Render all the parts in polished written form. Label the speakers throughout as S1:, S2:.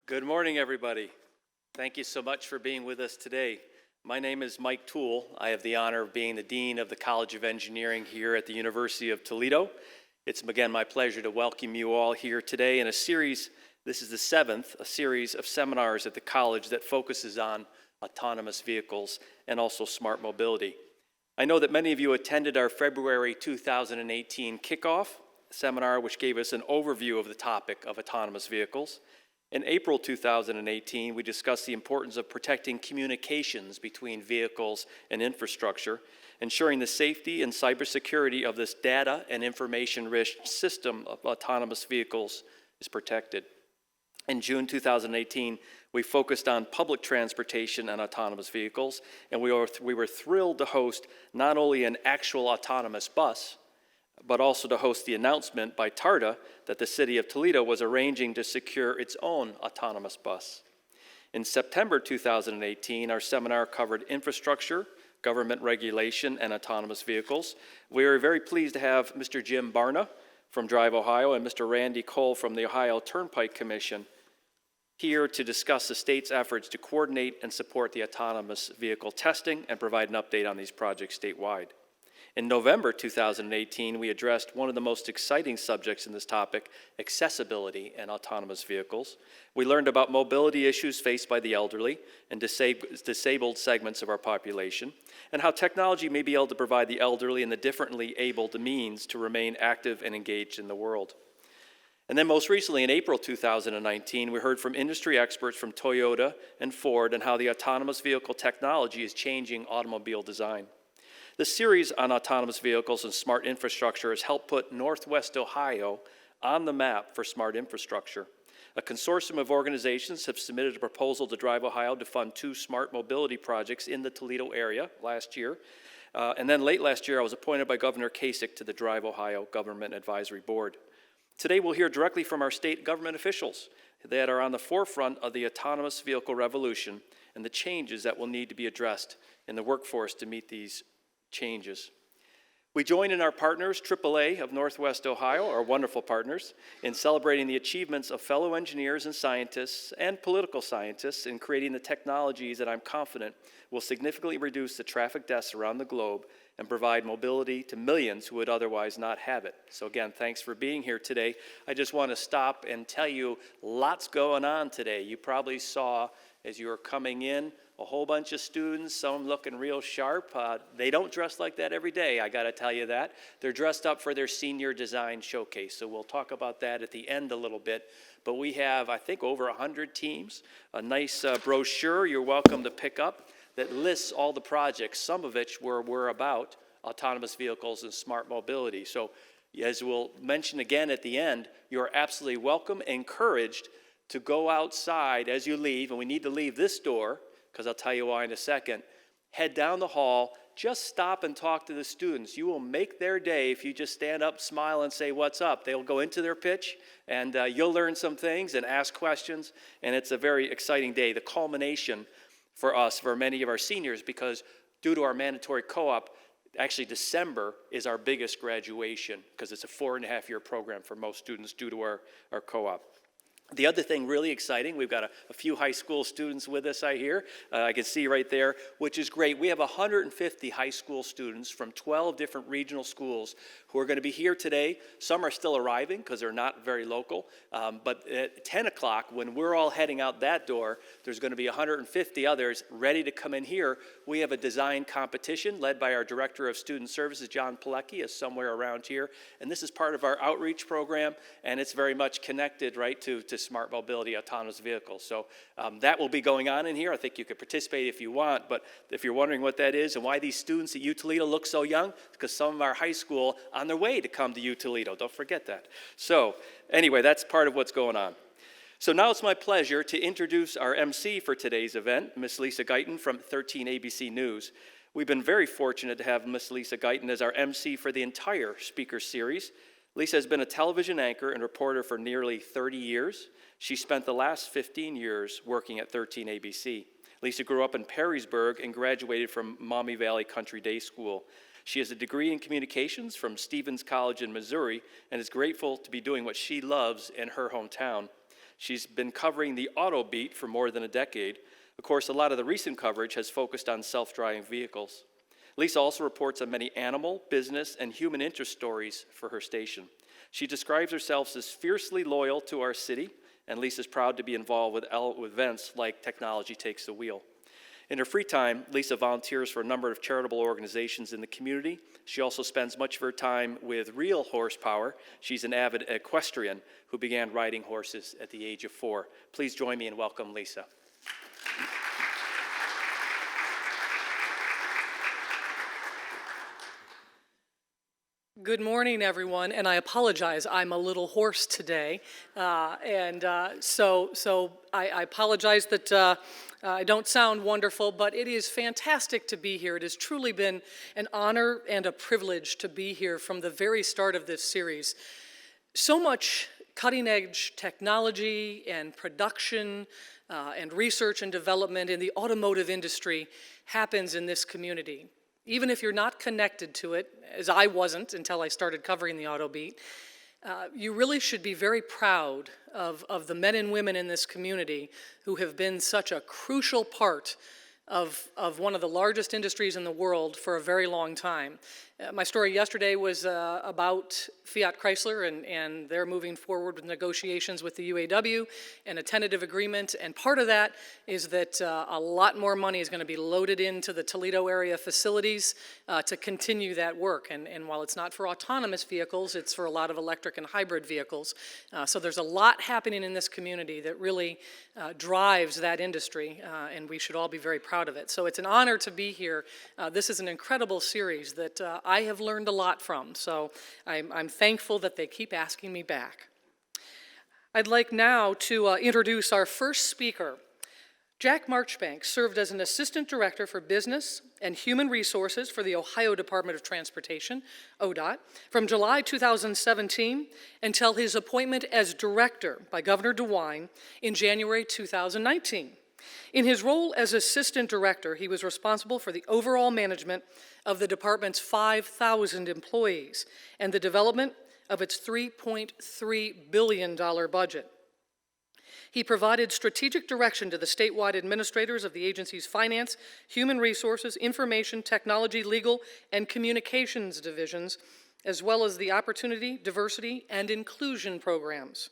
S1: Good morning, everybody. Thank you so much for being with us today. My name is Mike Toole. I have the honor of being the Dean of the College of Engineering here at the University of Toledo. It's again my pleasure to welcome you all here today in a series, this is the seventh, a series of seminars at the college that focuses on autonomous vehicles and also smart mobility. I know that many of you attended our February 2018 kickoff seminar, which gave us an overview of the topic of autonomous vehicles. In April 2018, we discussed the importance of protecting communications between vehicles and infrastructure, ensuring the safety and cybersecurity of this data and information-rich system of autonomous vehicles is protected. In June 2018, we focused on public transportation and autonomous vehicles, and we were thrilled to host not only an actual autonomous bus, but also to host the announcement by TARTA that the City of Toledo was arranging to secure its own autonomous bus. In September 2018, our seminar covered infrastructure, government regulation, and autonomous vehicles. We are very pleased to have Mr. Jim Barna from Drive Ohio and Mr. Randy Cole from the Ohio Turnpike Commission here to discuss the state's efforts to coordinate and support the autonomous vehicle testing and provide an update on these projects statewide. In November 2018, we addressed one of the most exciting subjects in this topic, accessibility and autonomous vehicles. We learned about mobility issues faced by the elderly and disabled segments of our population, and how technology may be able to provide the elderly and the differently abled the means to remain active and engaged in the world. And then most recently, in April 2019, we heard from industry experts from Toyota and Ford on how the autonomous vehicle technology is changing automobile design. The series on autonomous vehicles and smart infrastructure has helped put Northwest Ohio on the map for smart infrastructure. A consortium of organizations have submitted a proposal to Drive Ohio to fund 2 smart mobility projects in the Toledo area last year. And then late last year, I was appointed by Governor Kasich to the Drive Ohio Government Advisory Board. Today, we'll hear directly from our state government officials that are on the forefront of the autonomous vehicle revolution and the changes that will need to be addressed in the workforce to meet these changes. We join in our partners, AAA of Northwest Ohio, our wonderful partners, in celebrating the achievements of fellow engineers and scientists and political scientists in creating the technologies that I'm confident will significantly reduce the traffic deaths around the globe and provide mobility to millions who would otherwise not have it. So again, thanks for being here today. I just want to stop and tell you lots going on today. You probably saw as you were coming in a whole bunch of students, some looking real sharp. They don't dress like that every day, I gotta tell you that. They're dressed up for their senior design showcase, so we'll talk about that at the end a little bit. But we have, I think, over 100 teams, a nice brochure you're welcome to pick up that lists all the projects, some of which were about autonomous vehicles and smart mobility. So as we'll mention again at the end, you're absolutely welcome, encouraged to go outside as you leave, and we need to leave this door, because I'll tell you why in a second. Head down the hall, just stop and talk to the students. You will make their day if you just stand up, smile, and say, "What's up?" They'll go into their pitch, and you'll learn some things and ask questions, and it's a very exciting day, the culmination for us, for many of our seniors, because due to our mandatory co-op, actually December is our biggest graduation, because it's a 4.5-year program for most students due to our co-op. The other thing really exciting, we've got a few high school students with us, I hear. I can see right there, which is great. We have 150 high school students from 12 different regional schools who are going to be here today. Some are still arriving because they're not very local. But at 10 o'clock, when we're all heading out that door, there's going to be 150 others ready to come in here. We have a design competition led by our Director of Student Services, John Pilecki, is somewhere around here. And this is part of our outreach program, and it's very much connected, right, to smart mobility, autonomous vehicles. So that will be going on in here. I think you could participate if you want, but if you're wondering what that is and why these students at U Toledo look so young, it's because some of our high school on their way to come to U Toledo. Don't forget that. So anyway, that's part of what's going on. So now it's my pleasure to introduce our MC for today's event, Miss Lisa Guyton from 13 ABC News. We've been very fortunate to have Miss Lisa Guyton as our MC for the entire speaker series. Lisa has been a television anchor and reporter for nearly 30 years. She spent the last 15 years working at 13 ABC. Lisa grew up in Perrysburg and graduated from Maumee Valley Country Day School. She has a degree in communications from Stevens College in Missouri and is grateful to be doing what she loves in her hometown. She's been covering the auto beat for more than a decade. Of course, a lot of the recent coverage has focused on self-driving vehicles. Lisa also reports on many animal, business, and human interest stories for her station. She describes herself as fiercely loyal to our city, and Lisa's proud to be involved with events like Technology Takes the Wheel. In her free time, Lisa volunteers for a number of charitable organizations in the community. She also spends much of her time with real horsepower. She's an avid equestrian who began riding horses at the age of 4. Please join me in welcome Lisa.
S2: Good morning, everyone, and I apologize. I'm a little hoarse today, so I apologize that I don't sound wonderful, but it is fantastic to be here. It has truly been an honor and a privilege to be here from the very start of this series. So much cutting-edge technology and production and research and development in the automotive industry happens in this community. Even if you're not connected to it, as I wasn't until I started covering the auto beat, you really should be very proud of the men and women in this community who have been such a crucial part of one of the largest industries in the world for a very long time. My story yesterday was about Fiat Chrysler, and they're moving forward with negotiations with the UAW and a tentative agreement, and part of that is that a lot more money is going to be loaded into the Toledo area facilities to continue that work, and while it's not for autonomous vehicles, it's for a lot of electric and hybrid vehicles. So there's a lot happening in this community that really drives that industry, and we should all be very proud of it. So it's an honor to be here. This is an incredible series that I have learned a lot from, so I'm thankful that they keep asking me back. I'd like now to introduce our first speaker. Jack Marchbank served as an Assistant Director for Business and Human Resources for the Ohio Department of Transportation, ODOT, from July 2017 until his appointment as Director by Governor DeWine in January 2019. In his role as Assistant Director, he was responsible for the overall management of the department's 5,000 employees and the development of its $3.3 billion budget. He provided strategic direction to the statewide administrators of the agency's finance, human resources, information, technology, legal, and communications divisions, as well as the opportunity, diversity, and inclusion programs.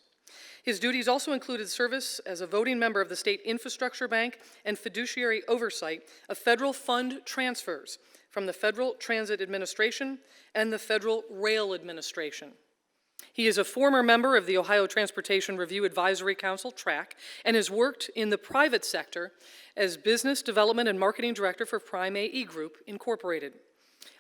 S2: His duties also included service as a voting member of the State Infrastructure Bank and fiduciary oversight of federal fund transfers from the Federal Transit Administration and the Federal Rail Administration. He is a former member of the Ohio Transportation Review Advisory Council, TRAC, and has worked in the private sector as Business Development and Marketing Director for Prime AE Group, Incorporated.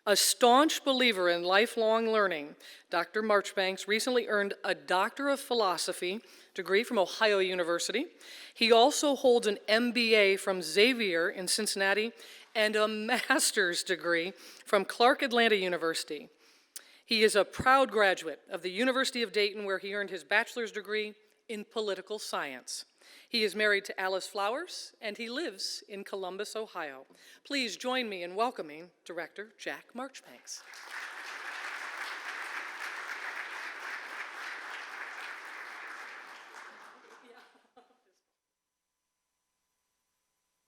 S2: A staunch believer in lifelong learning, Dr. Marchbanks recently earned a Doctor of Philosophy degree from Ohio University. He also holds an MBA from Xavier in Cincinnati and a master's degree from Clark Atlanta University. He is a proud graduate of the University of Dayton, where he earned his bachelor's degree in political science. He is married to Alice Flowers, and he lives in Columbus, Ohio. Please join me in welcoming Director Jack Marchbanks.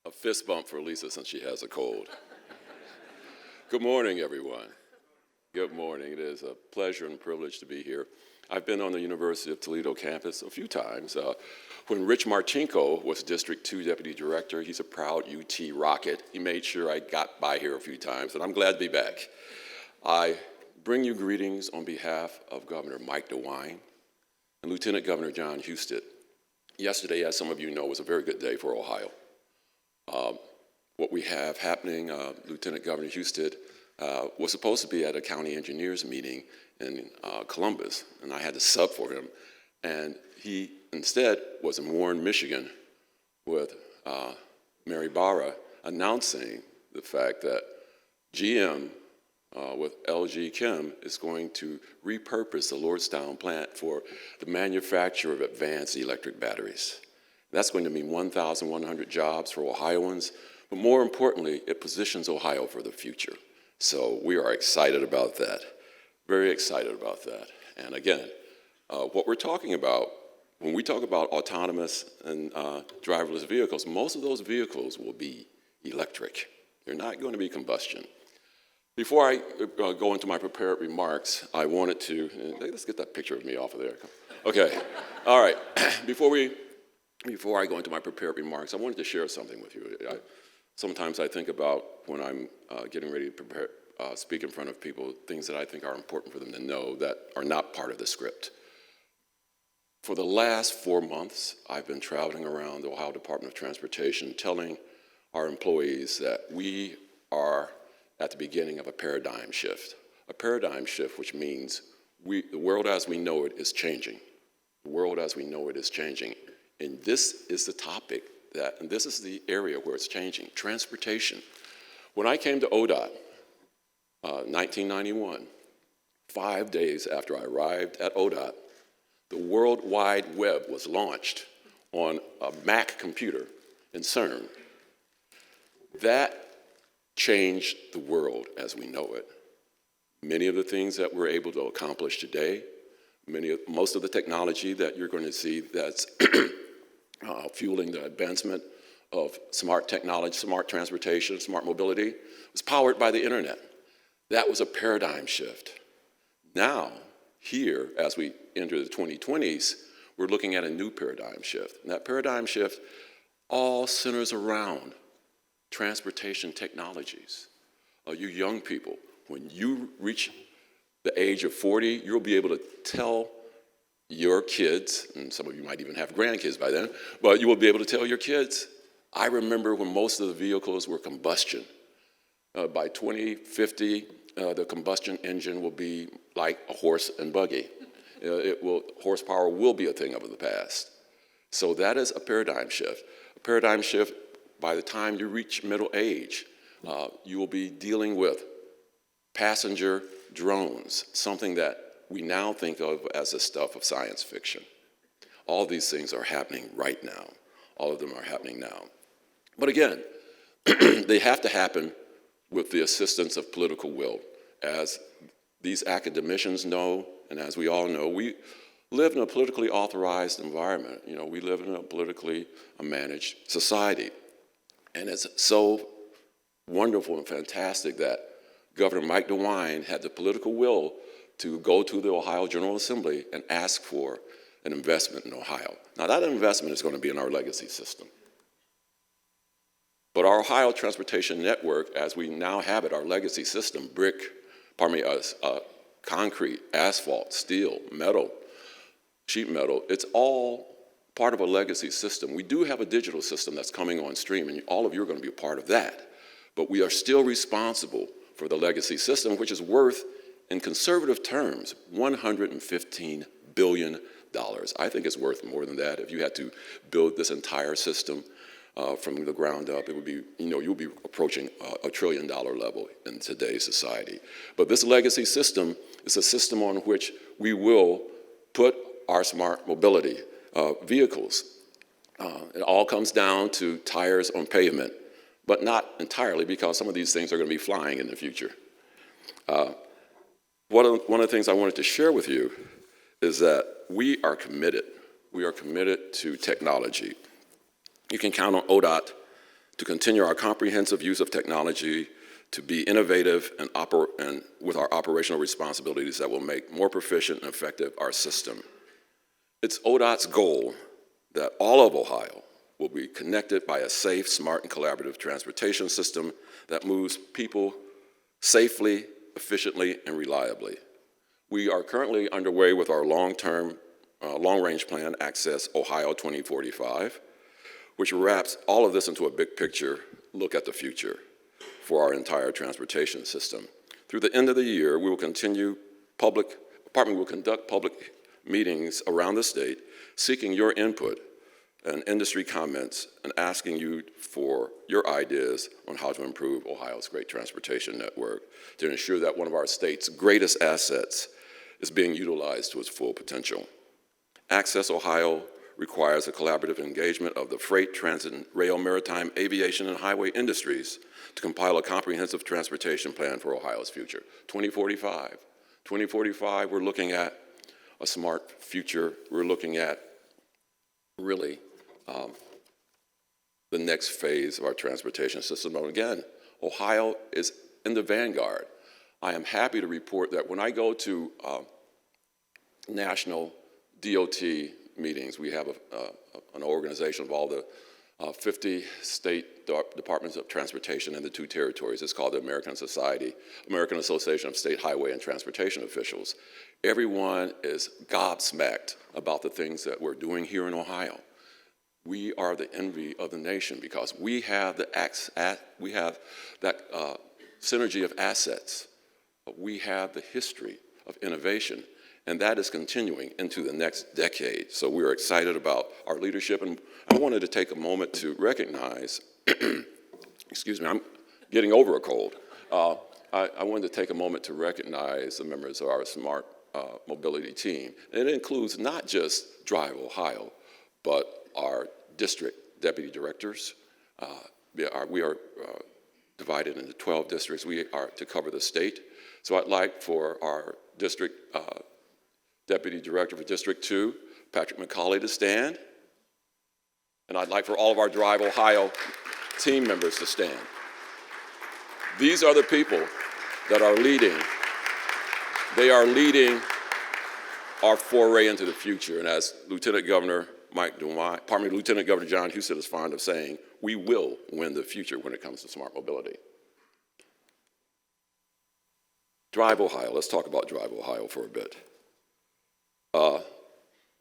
S3: A fist bump for Lisa since she has a cold. Good morning, everyone. Good morning. It is a pleasure and privilege to be here. I've been on the University of Toledo campus a few times. When Rich Martinko was District 2 Deputy Director, he's a proud UT Rocket. He made sure I got by here a few times, and I'm glad to be back. I bring you greetings on behalf of Governor Mike DeWine and Lieutenant Governor John Husted. Yesterday, as some of you know, was a very good day for Ohio. What we have happening, Lieutenant Governor Husted was supposed to be at a county engineers meeting in Columbus, and I had to sub for him. And he instead was in Warren, Michigan with Mary Barra announcing the fact that GM with LG Chem is going to repurpose the Lordstown plant for the manufacture of advanced electric batteries. That's going to mean 1,100 jobs for Ohioans, but more importantly, it positions Ohio for the future. So we are excited about that, very excited about that. And again, what we're talking about when we talk about autonomous and driverless vehicles, most of those vehicles will be electric. They're not going to be combustion. Before I go into my prepared remarks, I wanted to, let's get that picture of me off of there. Okay, all right. Before I go into my prepared remarks, I wanted to share something with you. Sometimes I think about when I'm getting ready to speak in front of people, things that I think are important for them to know that are not part of the script. For the last 4 months, I've been traveling around the Ohio Department of Transportation telling our employees that we are at the beginning of a paradigm shift. A paradigm shift, which means the world as we know it is changing. The world as we know it is changing. And this is the topic and this is the area where it's changing, transportation. When I came to ODOT, 1991, 5 days after I arrived at ODOT, the World Wide Web was launched on a Mac computer in CERN. That changed the world as we know it. Many of the things that we're able to accomplish today, most of the technology that you're going to see that's fueling the advancement of smart technology, smart transportation, smart mobility, was powered by the internet. That was a paradigm shift. Now, here, as we enter the 2020s, we're looking at a new paradigm shift. And that paradigm shift all centers around transportation technologies. You young people, when you reach the age of 40, you'll be able to tell your kids, and some of you might even have grandkids by then, but you will be able to tell your kids, I remember when most of the vehicles were combustion. By 2050, the combustion engine will be like a horse and buggy. Horsepower will be a thing of the past. So that is a paradigm shift. A paradigm shift, by the time you reach middle age, you will be dealing with passenger drones, something that we now think of as the stuff of science fiction. All these things are happening right now. All of them are happening now. But again, they have to happen with the assistance of political will. As these academicians know, and as we all know, we live in a politically authorized environment. You know, we live in a politically managed society. And it's so wonderful and fantastic that Governor Mike DeWine had the political will to go to the Ohio General Assembly and ask for an investment in Ohio. Now, that investment is going to be in our legacy system. But our Ohio Transportation Network, as we now have it, our legacy system, concrete, asphalt, steel, metal, sheet metal, it's all part of a legacy system. We do have a digital system that's coming on stream, and all of you are going to be a part of that. But we are still responsible for the legacy system, which is worth, in conservative terms, $115 billion. I think it's worth more than that. If you had to build this entire system from the ground up, it would be, you'll be approaching $1 trillion level in today's society. But this legacy system is a system on which we will put our smart mobility vehicles. It all comes down to tires on pavement, but not entirely, because some of these things are going to be flying in the future. One of the things I wanted to share with you is that we are committed. We are committed to technology. You can count on ODOT to continue our comprehensive use of technology, to be innovative and with our operational responsibilities that will make more proficient and effective our system. It's ODOT's goal that all of Ohio will be connected by a safe, smart, and collaborative transportation system that moves people safely, efficiently, and reliably. We are currently underway with our long-range plan, Access Ohio 2045, which wraps all of this into a big picture look at the future for our entire transportation system. Through the end of the year, we will conduct public meetings around the state, seeking your input and industry comments and asking you for your ideas on how to improve Ohio's great transportation network to ensure that one of our state's greatest assets is being utilized to its full potential. Access Ohio requires a collaborative engagement of the freight, transit, rail, maritime, aviation, and highway industries to compile a comprehensive transportation plan for Ohio's future. 2045, we're looking at a smart future. We're looking at really the next phase of our transportation system. And again, Ohio is in the vanguard. I am happy to report that when I go to national DOT meetings, we have an organization of all the 50 state departments of transportation in the 2 territories. It's called the American Association of State Highway and Transportation Officials. Everyone is gobsmacked about the things that we're doing here in Ohio. We are the envy of the nation because we have that synergy of assets. We have the history of innovation, and that is continuing into the next decade. So we're excited about our leadership, and I wanted to take a moment to recognize, excuse me, I'm getting over a cold. I wanted to take a moment to recognize the members of our Smart Mobility team. And it includes not just Drive Ohio, but our district deputy directors. We are divided into 12 districts. We are to cover the state. So I'd like for our district deputy director for District 2, Patrick McCauley, to stand. And I'd like for all of our Drive Ohio team members to stand. These are the people that are leading. They are leading our foray into the future. And as Lieutenant Governor John Husted is fond of saying, we will win the future when it comes to smart mobility. Drive Ohio, let's talk about Drive Ohio for a bit.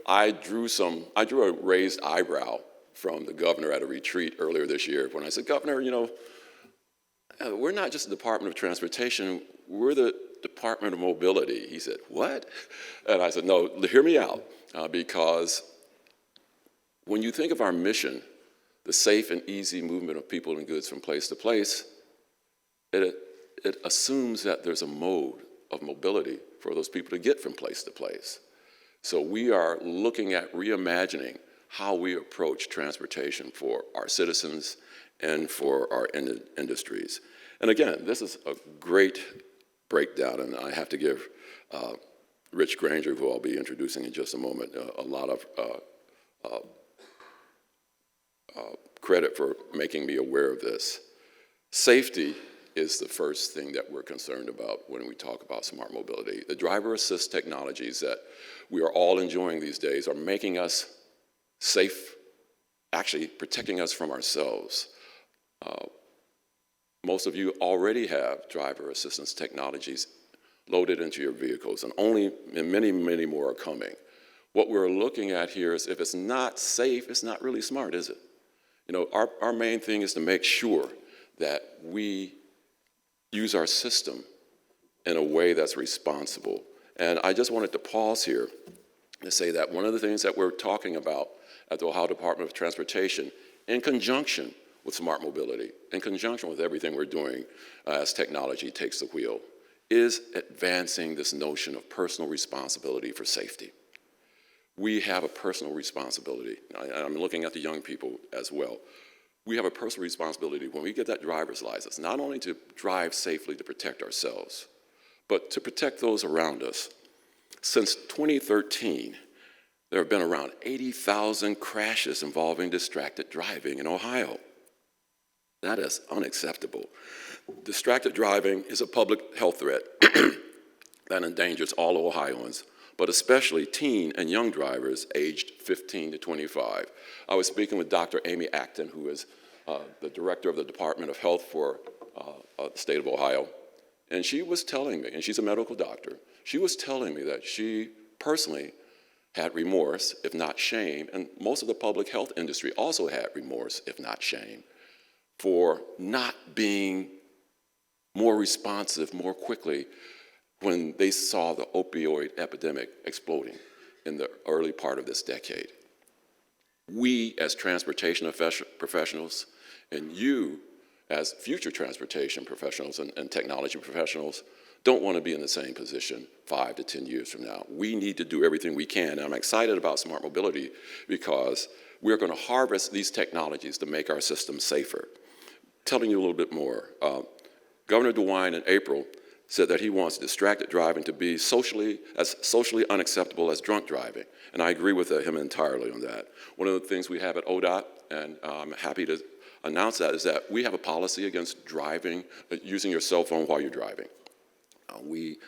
S3: I drew a raised eyebrow from the governor at a retreat earlier this year when I said, Governor, you know, we're not just the Department of Transportation, we're the Department of Mobility. He said, what? And I said, no, hear me out, because when you think of our mission, the safe and easy movement of people and goods from place to place, it assumes that there's a mode of mobility for those people to get from place to place. So we are looking at reimagining how we approach transportation for our citizens and for our industries. And again, this is a great breakdown, and I have to give Rich Granger, who I'll be introducing in just a moment, a lot of credit for making me aware of this. Safety is the first thing that we're concerned about when we talk about smart mobility. The driver assist technologies that we are all enjoying these days are making us safe, actually protecting us from ourselves. Most of you already have driver assistance technologies loaded into your vehicles, and many, many more are coming. What we're looking at here is if it's not safe, it's not really smart, is it? You know, our main thing is to make sure that we use our system in a way that's responsible. And I just wanted to pause here to say that one of the things that we're talking about at the Ohio Department of Transportation, in conjunction with smart mobility, in conjunction with everything we're doing as technology takes the wheel, is advancing this notion of personal responsibility for safety. We have a personal responsibility. I'm looking at the young people as well. We have a personal responsibility when we get that driver's license, not only to drive safely to protect ourselves, but to protect those around us. Since 2013, there have been around 80,000 crashes involving distracted driving in Ohio. That is unacceptable. Distracted driving is a public health threat that endangers all Ohioans, but especially teen and young drivers aged 15 to 25. I was speaking with Dr. Amy Acton, who is the director of the Department of Health for the state of Ohio, and she was telling me, and she's a medical doctor, she was telling me that she personally had remorse, if not shame, and most of the public health industry also had remorse, if not shame, for not being more responsive more quickly when they saw the opioid epidemic exploding in the early part of this decade. We as transportation professionals, and you as future transportation professionals and technology professionals, don't want to be in the same position 5 to 10 years from now. We need to do everything we can. And I'm excited about smart mobility because we're going to harvest these technologies to make our system safer. Telling you a little bit more, Governor DeWine in April said that he wants distracted driving to be socially unacceptable as drunk driving. And I agree with him entirely on that. One of the things we have at ODOT, and I'm happy to announce that, is that we have a policy against driving, using your cell phone while you're driving. We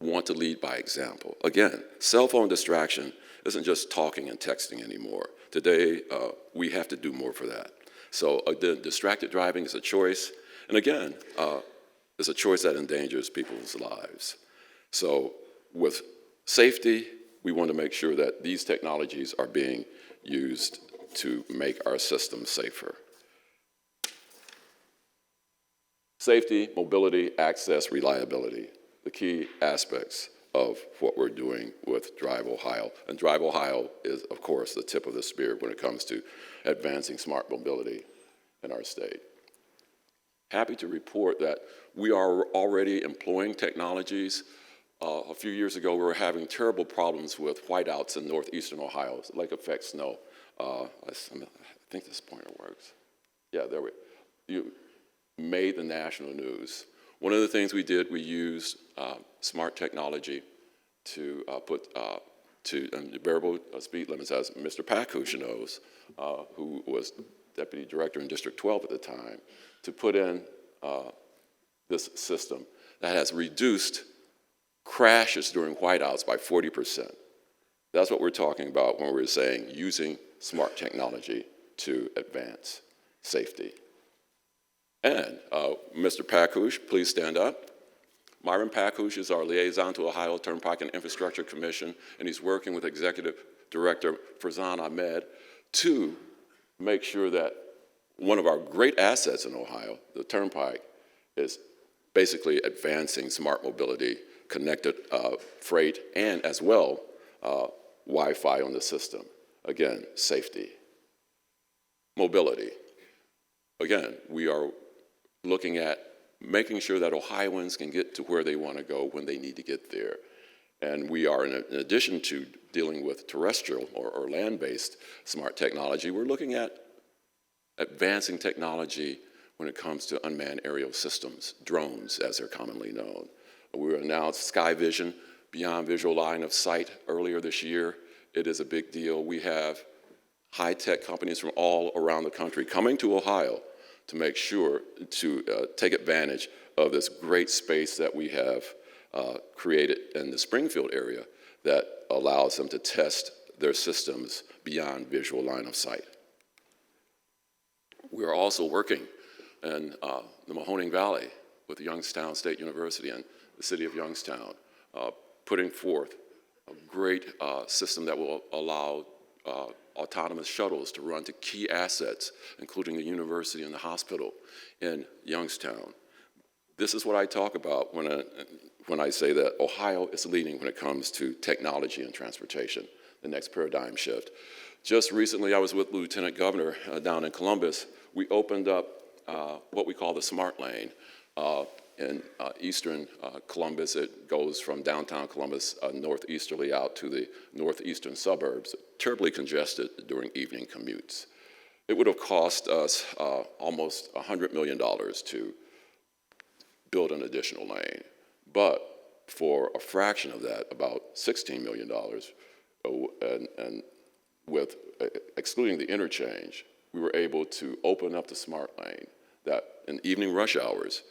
S3: want to lead by example. Again, cell phone distraction isn't just talking and texting anymore. Today, we have to do more for that. So distracted driving is a choice. And again, it's a choice that endangers people's lives. So with safety, we want to make sure that these technologies are being used to make our system safer. Safety, mobility, access, reliability, the key aspects of what we're doing with Drive Ohio. And Drive Ohio is, of course, the tip of the spear when it comes to advancing smart mobility in our state. Happy to report that we are already employing technologies. A few years ago, we were having terrible problems with whiteouts in northeastern Ohio, lake effect snow. I think this pointer works. Yeah, there we go. You made the national news. One of the things we did, we used smart technology to put to variable speed limits, as Mr. Pakush knows, who was deputy director in District 12 at the time, to put in this system that has reduced crashes during whiteouts by 40%. That's what we're talking about when we're saying using smart technology to advance safety. And Mr. Pakush, please stand up. Myron Pakush is our liaison to Ohio Turnpike and Infrastructure Commission, and he's working with Executive Director Farzan Ahmed to make sure that one of our great assets in Ohio, the Turnpike, is basically advancing smart mobility, connected freight, and as well Wi-Fi on the system. Again, safety. Mobility. Again, we are looking at making sure that Ohioans can get to where they want to go when they need to get there. And we are, in addition to dealing with terrestrial or land-based smart technology, we're looking at advancing technology when it comes to unmanned aerial systems, drones as they're commonly known. We announced Sky Vision, beyond visual line of sight, earlier this year. It is a big deal. We have high-tech companies from all around the country coming to Ohio to make sure to take advantage of this great space that we have created in the Springfield area that allows them to test their systems beyond visual line of sight. We are also working in the Mahoning Valley with Youngstown State University and the city of Youngstown, putting forth a great system that will allow autonomous shuttles to run to key assets, including the university and the hospital in Youngstown. This is what I talk about when I say that Ohio is leading when it comes to technology and transportation, the next paradigm shift. Just recently, I was with Lieutenant Governor down in Columbus. We opened up what we call the Smart Lane in eastern Columbus. It goes from downtown Columbus northeasterly out to the northeastern suburbs, terribly congested during evening commutes. It would have cost us almost $100 million to build an additional lane. But for a fraction of that, about $16 million, and with excluding the interchange, we were able to open up the Smart Lane that in evening rush hours,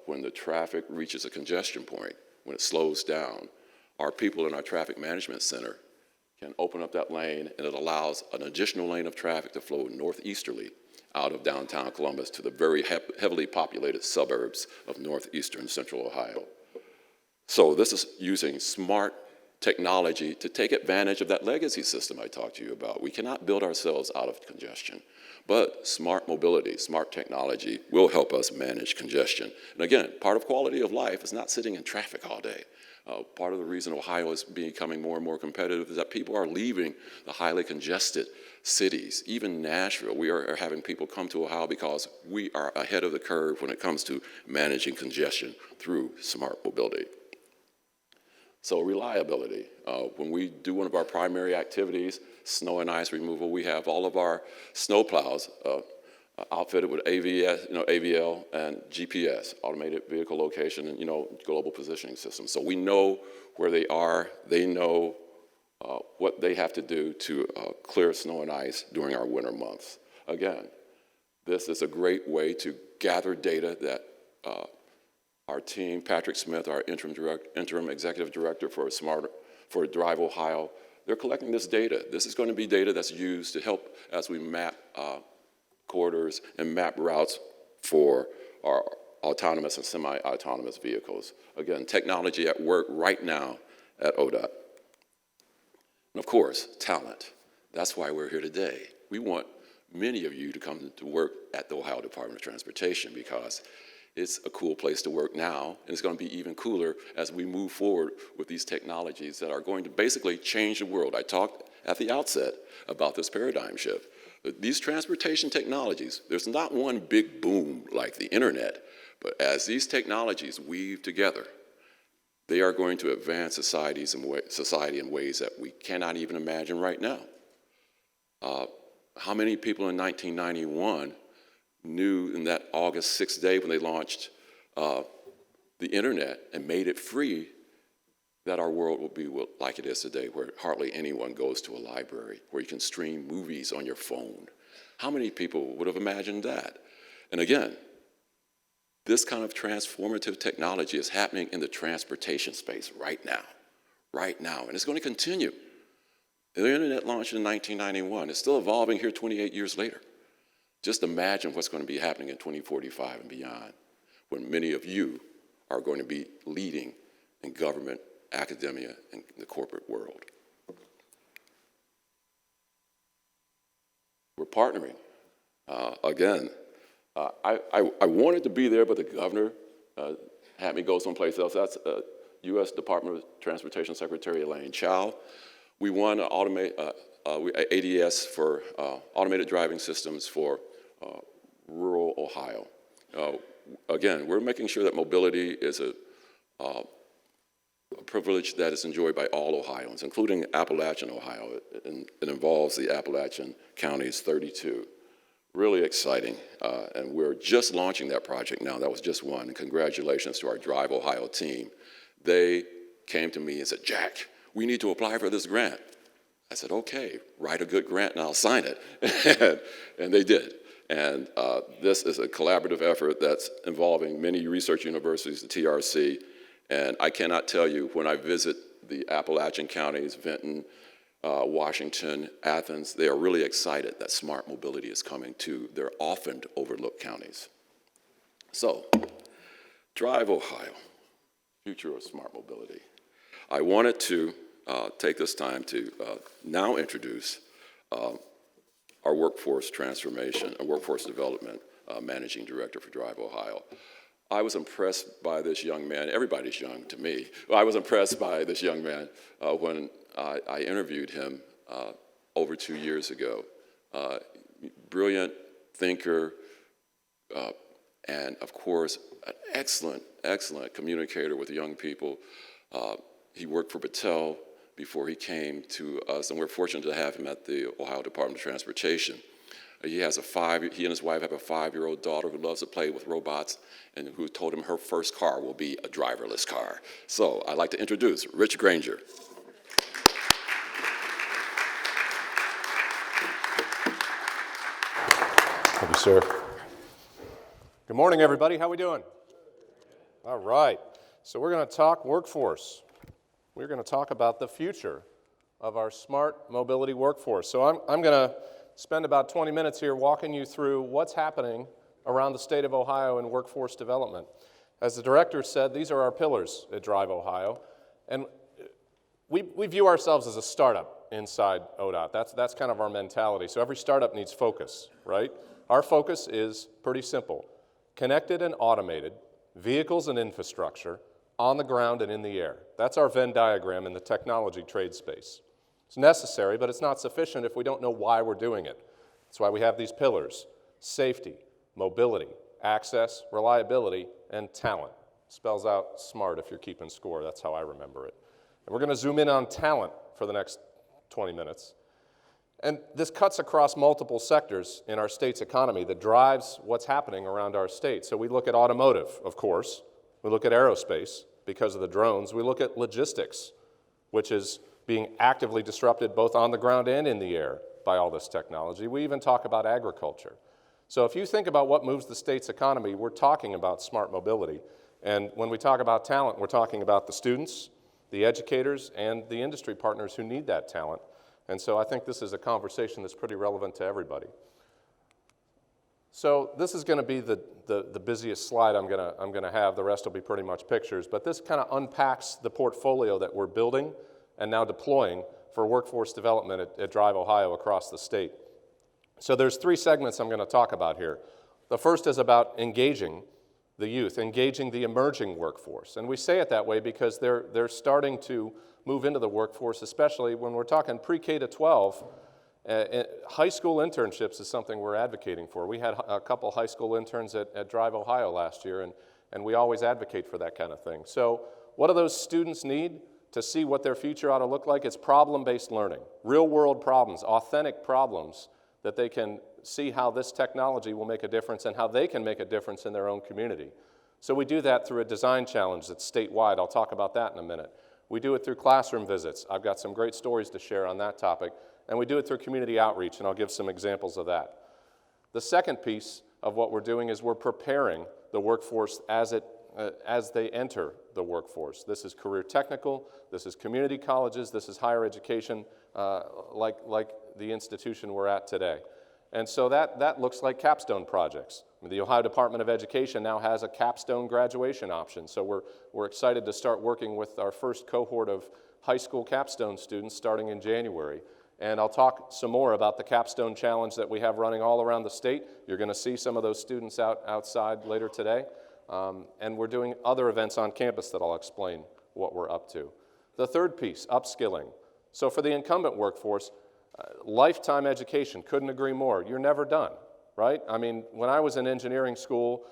S3: when the traffic reaches a congestion point, when it slows down, our people in our traffic management center can open up that lane, and it allows an additional lane of traffic to flow northeasterly out of downtown Columbus to the very heavily populated suburbs of northeastern central Ohio. So this is using smart technology to take advantage of that legacy system I talked to you about. We cannot build ourselves out of congestion, but smart mobility, smart technology will help us manage congestion. And again, part of quality of life is not sitting in traffic all day. Part of the reason Ohio is becoming more and more competitive is that people are leaving the highly congested cities. Even Nashville, we are having people come to Ohio because we are ahead of the curve when it comes to managing congestion through smart mobility. So reliability, when we do one of our primary activities, snow and ice removal, we have all of our snow plows outfitted with AVS, AVL and GPS, automated vehicle location, and global positioning systems. So we know where they are. They know what they have to do to clear snow and ice during our winter months. Again, this is a great way to gather data that our team, Patrick Smith, our interim executive director for Drive Ohio, they're collecting this data. This is going to be data that's used to help as we map corridors and map routes for our autonomous and semi-autonomous vehicles. Again, technology at work right now at ODOT. And of course, talent. That's why we're here today. We want many of you to come to work at the Ohio Department of Transportation because it's a cool place to work now, and it's going to be even cooler as we move forward with these technologies that are going to basically change the world. I talked at the outset about this paradigm shift. These transportation technologies, there's not one big boom like the internet, but as these technologies weave together, they are going to advance society in ways that we cannot even imagine right now. How many people in 1991 knew in that August 6th day when they launched the internet and made it free that our world will be like it is today, where hardly anyone goes to a library, where you can stream movies on your phone? How many people would have imagined that? And again, this kind of transformative technology is happening in the transportation space right now, and it's going to continue. The internet launched in 1991. It's still evolving here 28 years later. Just imagine what's going to be happening in 2045 and beyond, when many of you are going to be leading in government, academia, and the corporate world. We're partnering. I wanted to be there, but the governor had me go someplace else. That's U.S. Department of Transportation Secretary Elaine Chao. We won ADS for automated driving systems for rural Ohio. Again, we're making sure that mobility is a privilege that is enjoyed by all Ohioans, including Appalachian Ohio. It involves the Appalachian counties, 32. Really exciting, and we're just launching that project now. That was just one, and congratulations to our Drive Ohio team. They came to me and said, Jack, we need to apply for this grant. I said, okay, write a good grant and I'll sign it. And they did. And this is a collaborative effort that's involving many research universities, the TRC, and I cannot tell you, when I visit the Appalachian counties, Vinton, Washington, Athens, they are really excited that smart mobility is coming to their often overlooked counties. So, Drive Ohio, future of smart mobility. I wanted to take this time to now introduce our workforce transformation and workforce development managing director for Drive Ohio. I was impressed by this young man. Everybody's young to me. I was impressed by this young man when I interviewed him over 2 years ago. Brilliant thinker, and of course, an excellent communicator with young people. He worked for Battelle before he came to us, and we're fortunate to have him at the Ohio Department of Transportation. He and his wife have a 5-year-old daughter who loves to play with robots and who told him her first car will be a driverless car. So I'd like to introduce Rich Granger.
S4: Thank you, sir. Good morning, everybody. How we doing? All right. So we're going to talk workforce. We're going to talk about the future of our smart mobility workforce. So I'm going to spend about 20 minutes here walking you through what's happening around the state of Ohio in workforce development. As the director said, these are our pillars at Drive Ohio, and we view ourselves as a startup inside ODOT. That's kind of our mentality. So every startup needs focus, right? Our focus is pretty simple: connected and automated vehicles and infrastructure on the ground and in the air. That's our Venn diagram in the technology trade space. It's necessary, but it's not sufficient if we don't know why we're doing it. That's why we have these pillars: safety, mobility, access, reliability, and talent. Spells out SMART if you're keeping score. That's how I remember it. And we're going to zoom in on talent for the next 20 minutes. And this cuts across multiple sectors in our state's economy that drives what's happening around our state. So we look at automotive, of course. We look at aerospace because of the drones. We look at logistics, which is being actively disrupted both on the ground and in the air by all this technology. We even talk about agriculture. So if you think about what moves the state's economy, we're talking about smart mobility. And when we talk about talent, we're talking about the students, the educators, and the industry partners who need that talent. And so I think this is a conversation that's pretty relevant to everybody. So this is going to be the busiest slide I'm going to have. The rest will be pretty much pictures. But this kind of unpacks the portfolio that we're building and now deploying for workforce development at Drive Ohio across the state. So there's 3 segments I'm going to talk about here. The first is about engaging the youth, engaging the emerging workforce. And we say it that way because they're starting to move into the workforce, especially when we're talking pre-K to 12. High school internships is something we're advocating for. We had a couple high school interns at Drive Ohio last year, and we always advocate for that kind of thing. So what do those students need to see what their future ought to look like? It's problem-based learning, real-world problems, authentic problems that they can see how this technology will make a difference and how they can make a difference in their own community. So we do that through a design challenge that's statewide. I'll talk about that in a minute. We do it through classroom visits. I've got some great stories to share on that topic. And we do it through community outreach, and I'll give some examples of that. The second piece of what we're doing is we're preparing the workforce as they enter the workforce. This is career technical, this is community colleges, this is higher education, like the institution we're at today. And so that looks like capstone projects. The Ohio Department of Education now has a capstone graduation option, so we're excited to start working with our first cohort of high school capstone students starting in January. And I'll talk some more about the capstone challenge that we have running all around the state. You're going to see some of those students outside later today. And we're doing other events on campus that I'll explain what we're up to. The third piece, upskilling. So for the incumbent workforce, lifetime education, couldn't agree more. You're never done, right? I mean, when I was in engineering school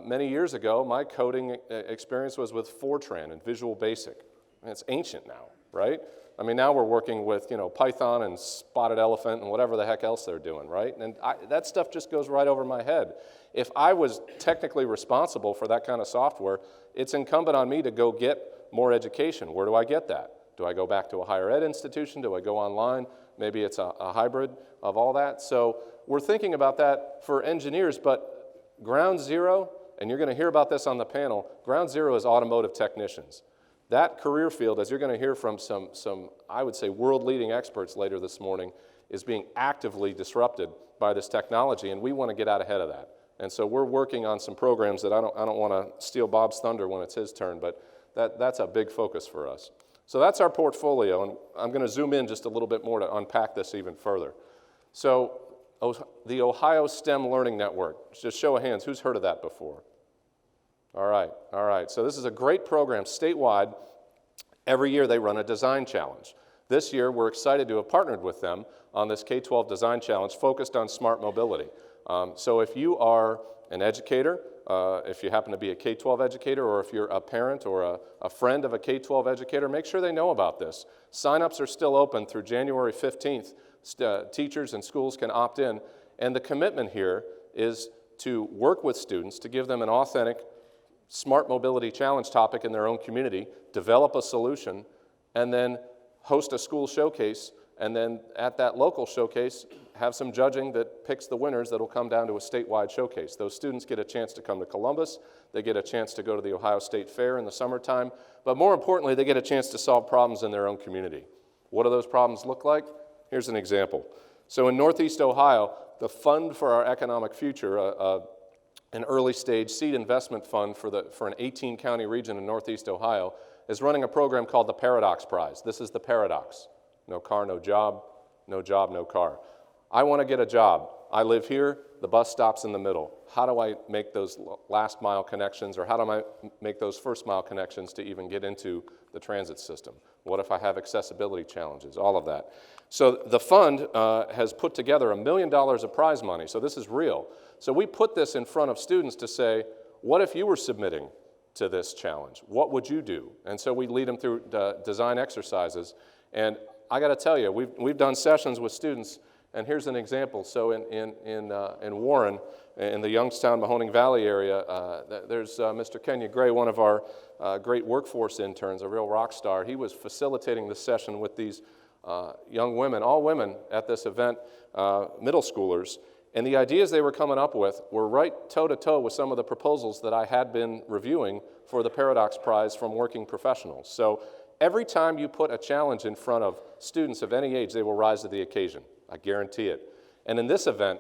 S4: many years ago, my coding experience was with Fortran and Visual Basic. And it's ancient now, right? I mean, now we're working with, Python and Spotted Elephant and whatever the heck else they're doing, right? And that stuff just goes right over my head. If I was technically responsible for that kind of software, it's incumbent on me to go get more education. Where do I get that? Do I go back to a higher ed institution? Do I go online? Maybe it's a hybrid of all that. So we're thinking about that for engineers, but ground zero, and you're going to hear about this on the panel, ground zero is automotive technicians. That career field, as you're going to hear from some I would say, world-leading experts later this morning, is being actively disrupted by this technology, and we want to get out ahead of that. And so we're working on some programs that I don't want to steal Bob's thunder when it's his turn, but that's a big focus for us. So that's our portfolio, and I'm going to zoom in just a little bit more to unpack this even further. So the Ohio STEM Learning Network, just show of hands, who's heard of that before? All right. So this is a great program statewide. Every year they run a design challenge. This year we're excited to have partnered with them on this K-12 design challenge focused on smart mobility. So if you are an educator, if you happen to be a K-12 educator, or if you're a parent or a friend of a K-12 educator, make sure they know about this. Sign-ups are still open through January 15th. Teachers and schools can opt in. And the commitment here is to work with students to give them an authentic smart mobility challenge topic in their own community, develop a solution, and then host a school showcase, and then at that local showcase, have some judging that picks the winners that'll come down to a statewide showcase. Those students get a chance to come to Columbus, they get a chance to go to the Ohio State Fair in the summertime, but more importantly, they get a chance to solve problems in their own community. What do those problems look like? Here's an example. So in Northeast Ohio, the Fund for Our Economic Future, an early stage seed investment fund for an 18-county region in Northeast Ohio, is running a program called the Paradox Prize. This is the paradox. No car, no job, no job, no car. I want to get a job. I live here, the bus stops in the middle. How do I make those last mile connections, or how do I make those first mile connections to even get into the transit system? What if I have accessibility challenges? All of that. So the fund has put together $1 million of prize money, so this is real. So we put this in front of students to say, what if you were submitting to this challenge? What would you do? And so we lead them through design exercises. And I got to tell you, we've done sessions with students, And here's an example. So in Warren, in the Youngstown, Mahoning Valley area, there's Mr. Kenya Gray, one of our great workforce interns, a real rock star. He was facilitating this session with these young women, all women at this event, middle schoolers. And the ideas they were coming up with were right toe-to-toe with some of the proposals that I had been reviewing for the Paradox Prize from working professionals. So every time you put a challenge in front of students of any age, they will rise to the occasion. I guarantee it. And in this event,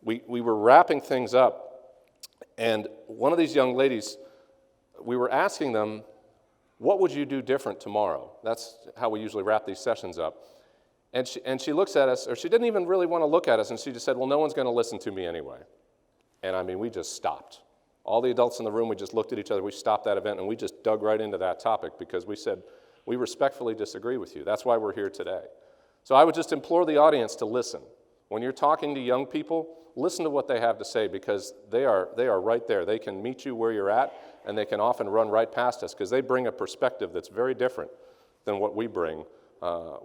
S4: we were wrapping things up, and one of these young ladies, we were asking them, what would you do different tomorrow? That's how we usually wrap these sessions up. And she looks at us, or she didn't even really want to look at us, and she just said, well, no one's going to listen to me anyway. And I mean, we just stopped. All the adults in the room, we just looked at each other, we stopped that event, and we just dug right into that topic because we said, we respectfully disagree with you. That's why we're here today. So I would just implore the audience to listen. When you're talking to young people, listen to what they have to say because they are right there. They can meet you where you're at, and they can often run right past us because they bring a perspective that's very different than what we bring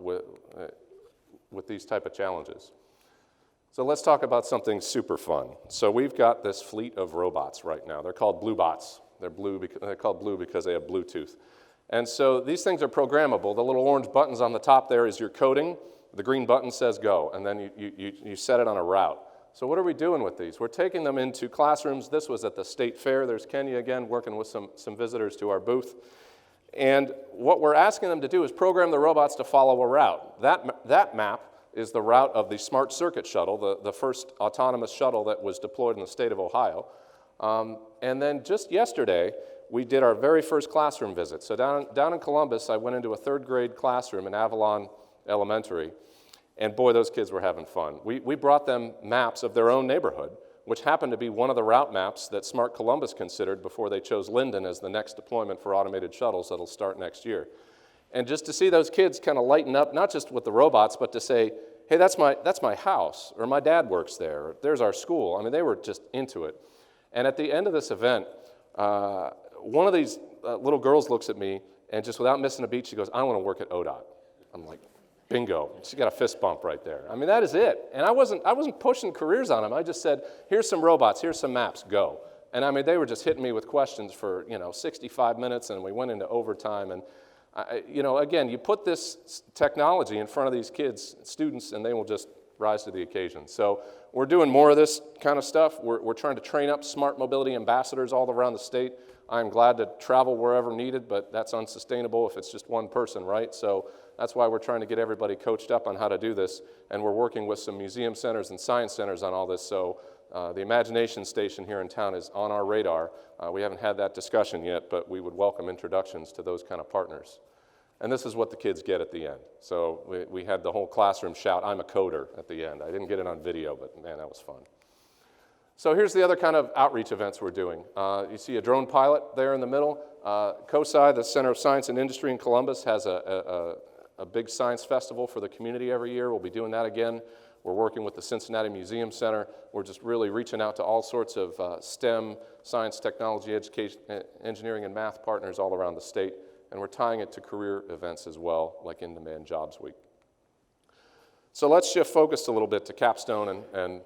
S4: with these type of challenges. So let's talk about something super fun. So we've got this fleet of robots right now. They're called blue bots. They're called blue because they have Bluetooth. And so these things are programmable. The little orange buttons on the top there is your coding. The green button says go, and then you set it on a route. So what are we doing with these? We're taking them into classrooms. This was at the State Fair. There's Kenya again working with some visitors to our booth. And what we're asking them to do is program the robots to follow a route. That map is the route of the Smart Circuit shuttle, the first autonomous shuttle that was deployed in the state of Ohio. And then just yesterday, we did our very first classroom visit. So down in Columbus, I went into a third grade classroom in Avalon Elementary, and boy, those kids were having fun. We brought them maps of their own neighborhood, which happened to be one of the route maps that Smart Columbus considered before they chose Linden as the next deployment for automated shuttles that'll start next year. And just to see those kids kind of lighten up, not just with the robots, but to say, hey, that's my house, or my dad works there, or there's our school. I mean, they were just into it. And at the end of this event, one of these little girls looks at me, and just without missing a beat, she goes, I want to work at ODOT. I'm like, bingo. She got a fist bump right there. I mean, that is it. And I wasn't pushing careers on them. I just said, here's some robots, here's some maps, go. And I mean, they were just hitting me with questions for, 65 minutes, and we went into overtime. And, again, you put this technology in front of these kids, students, and they will just rise to the occasion. So we're doing more of this kind of stuff. We're trying to train up smart mobility ambassadors all around the state. I'm glad to travel wherever needed, but that's unsustainable if it's just one person, right? So that's why we're trying to get everybody coached up on how to do this, and we're working with some museum centers and science centers on all this. So the Imagination Station here in town is on our radar. We haven't had that discussion yet, but we would welcome introductions to those kind of partners. And this is what the kids get at the end. So we had the whole classroom shout, I'm a coder, at the end. I didn't get it on video, but man, that was fun. So here's the other kind of outreach events we're doing. You see a drone pilot there in the middle. COSI, the Center of Science and Industry in Columbus, has a big science festival for the community every year. We'll be doing that again. We're working with the Cincinnati Museum Center. We're just really reaching out to all sorts of STEM, science, technology, education, engineering, and math partners all around the state. And we're tying it to career events as well, like In-Demand Jobs Week. So let's shift focus a little bit to Capstone and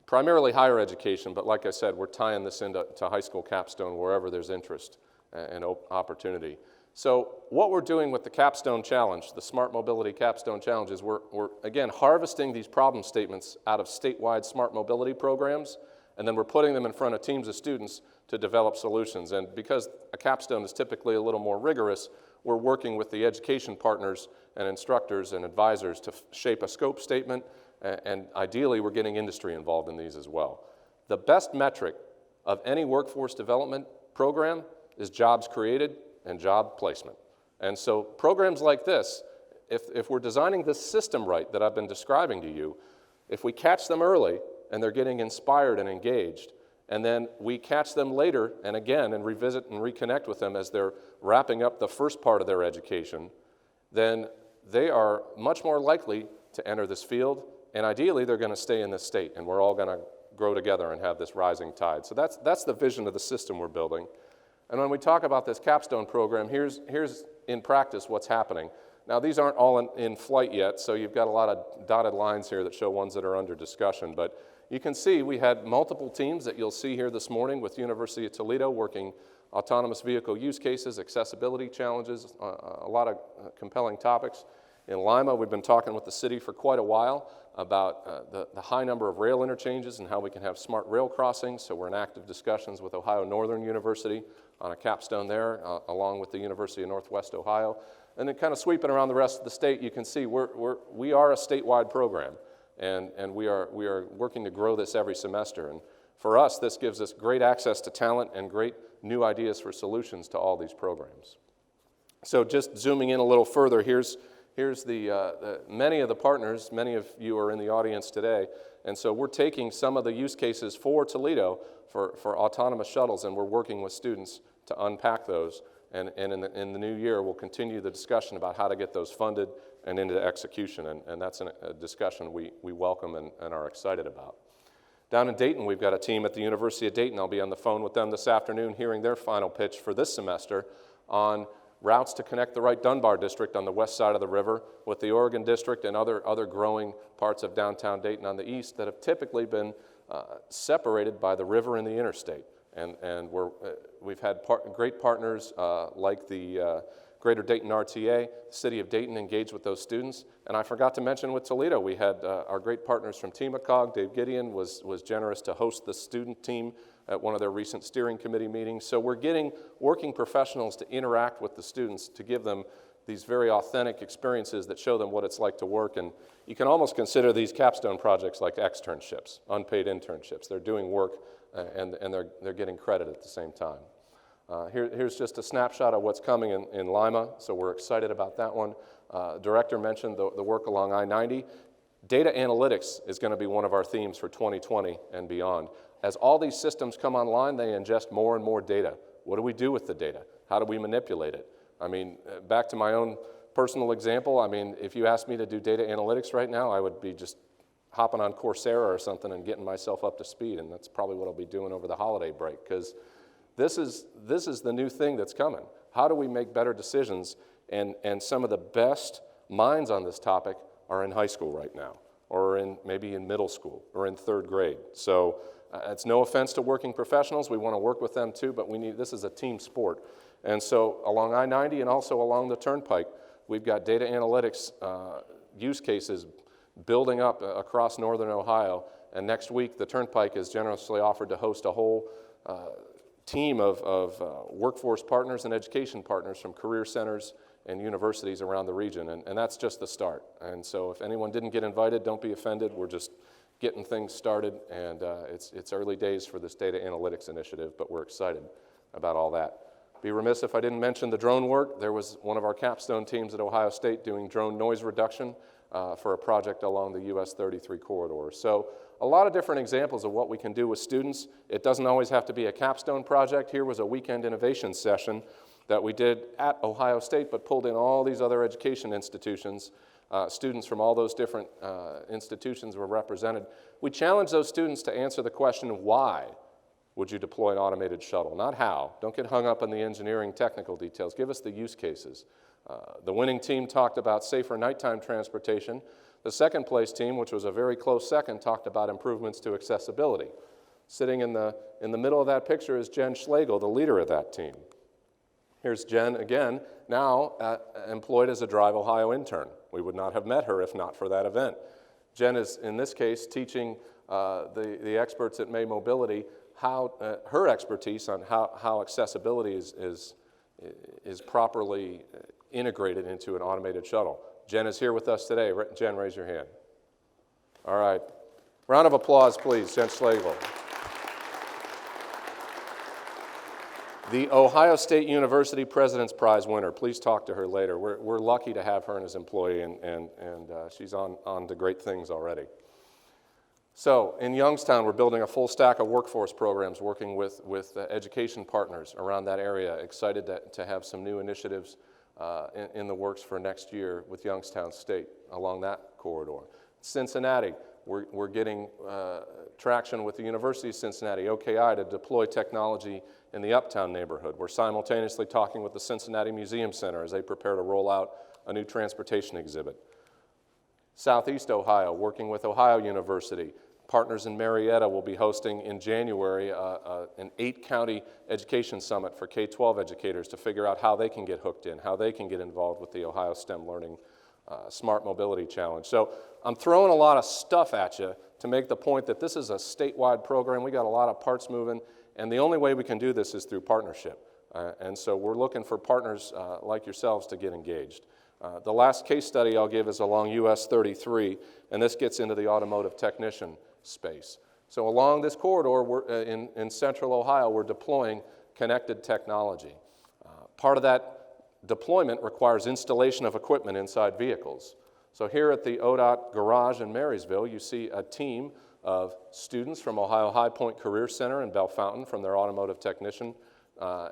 S4: primarily higher education, but like I said, we're tying this into high school capstone wherever there's interest and opportunity. So what we're doing with the Capstone Challenge, the Smart Mobility Capstone Challenge, is we're again, harvesting these problem statements out of statewide smart mobility programs, and then we're putting them in front of teams of students to develop solutions. And because a capstone is typically a little more rigorous, we're working with the education partners and instructors and advisors to shape a scope statement, and ideally we're getting industry involved in these as well. The best metric of any workforce development program is jobs created and job placement. And so programs like this, if we're designing this system right that I've been describing to you, if we catch them early and they're getting inspired and engaged, and then we catch them later and again and revisit and reconnect with them as they're wrapping up the first part of their education, then they are much more likely to enter this field, and ideally they're going to stay in this state, and we're all going to grow together and have this rising tide. So that's the vision of the system we're building. And when we talk about this capstone program, here's in practice what's happening. Now, these aren't all in flight yet, so you've got a lot of dotted lines here that show ones that are under discussion. But you can see we had multiple teams that you'll see here this morning with University of Toledo working autonomous vehicle use cases, accessibility challenges, a lot of compelling topics. In Lima, we've been talking with the city for quite a while about the high number of rail interchanges and how we can have smart rail crossings. So we're in active discussions with Ohio Northern University on a capstone there, along with the University of Northwest Ohio. And then kind of sweeping around the rest of the state, you can see we are a statewide program, and we are working to grow this every semester. And for us, this gives us great access to talent and great new ideas for solutions to all these programs. So just zooming in a little further, here's many of the partners. Many of you are in the audience today, and so we're taking some of the use cases for Toledo for autonomous shuttles, and we're working with students to unpack those. And in the new year, we'll continue the discussion about how to get those funded and into execution, and that's a discussion we welcome and are excited about. Down in Dayton, we've got a team at the University of Dayton. I'll be on the phone with them this afternoon hearing their final pitch for this semester on routes to connect the Wright-Dunbar district on the west side of the river with the Oregon district and other growing parts of downtown Dayton on the east that have typically been separated by the river and the interstate. And we've had great partners like the Greater Dayton RTA, the City of Dayton engaged with those students. And I forgot to mention with Toledo, we had our great partners from TMACOG. Dave Gideon was generous to host the student team at one of their recent steering committee meetings. So we're getting working professionals to interact with the students to give them these very authentic experiences that show them what it's like to work. And you can almost consider these capstone projects like externships, unpaid internships. They're doing work and they're getting credit at the same time. Here's just a snapshot of what's coming in Lima, so we're excited about that one. Director mentioned the work along I-90. Data analytics is going to be one of our themes for 2020 and beyond. As all these systems come online, they ingest more and more data. What do we do with the data? How do we manipulate it? I mean, back to my own personal example, I mean, if you asked me to do data analytics right now, I would be just hopping on Coursera or something and getting myself up to speed, and that's probably what I'll be doing over the holiday break, because this is the new thing that's coming. How do we make better decisions? And some of the best minds on this topic are in high school right now, or maybe in middle school, or in third grade. So it's no offense to working professionals. We want to work with them too, but this is a team sport. And so along I-90 and also along the Turnpike, we've got data analytics use cases building up across northern Ohio. And next week, the Turnpike is generously offered to host a whole team of workforce partners and education partners from career centers and universities around the region, and that's just the start. And so if anyone didn't get invited, don't be offended. We're just getting things started, and it's early days for this data analytics initiative, but we're excited about all that. Be remiss if I didn't mention the drone work. There was one of our capstone teams at Ohio State doing drone noise reduction for a project along the US 33 corridor. So a lot of different examples of what we can do with students. It doesn't always have to be a capstone project. Here was a weekend innovation session that we did at Ohio State, but pulled in all these other education institutions. Students from all those different institutions were represented. We challenged those students to answer the question, why would you deploy an automated shuttle? Not how. Don't get hung up on the engineering technical details. Give us the use cases. The winning team talked about safer nighttime transportation. The second place team, which was a very close second, talked about improvements to accessibility. Sitting in the middle of that picture is Jen Schlegel, the leader of that team. Here's Jen again, now employed as a Drive Ohio intern. We would not have met her if not for that event. Jen is, in this case, teaching the experts at May Mobility her expertise on how accessibility is properly integrated into an automated shuttle. Jen is here with us today. Jen, raise your hand. All right. Round of applause, please, Jen Schlegel. The Ohio State University President's Prize winner. Please talk to her later. We're lucky to have her as employee, and she's on to great things already. So in Youngstown, we're building a full stack of workforce programs, working with education partners around that area. Excited to have some new initiatives in the works for next year with Youngstown State along that corridor. Cincinnati, we're getting traction with the University of Cincinnati, OKI, to deploy technology in the Uptown neighborhood. We're simultaneously talking with the Cincinnati Museum Center as they prepare to roll out a new transportation exhibit. Southeast Ohio, working with Ohio University, partners in Marietta will be hosting in January an 8-county education summit for K-12 educators to figure out how they can get hooked in, how they can get involved with the Ohio STEM Learning Smart Mobility Challenge. So I'm throwing a lot of stuff at you to make the point that this is a statewide program. We got a lot of parts moving, and the only way we can do this is through partnership. And so we're looking for partners like yourselves to get engaged. The last case study I'll give is along US 33, and this gets into the automotive technician space. So along this corridor in central Ohio, we're deploying connected technology. Part of that deployment requires installation of equipment inside vehicles. So here at the ODOT garage in Marysville, you see a team of students from Ohio High Point Career Center in Bellefontaine from their automotive technician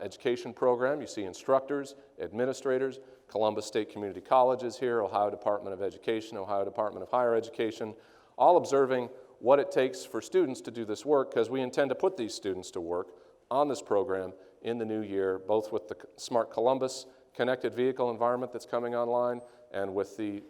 S4: education program. You see instructors, administrators, Columbus State Community Colleges here, Ohio Department of Education, Ohio Department of Higher Education, all observing what it takes for students to do this work, because we intend to put these students to work on this program in the new year, both with the Smart Columbus connected vehicle environment that's coming online and with the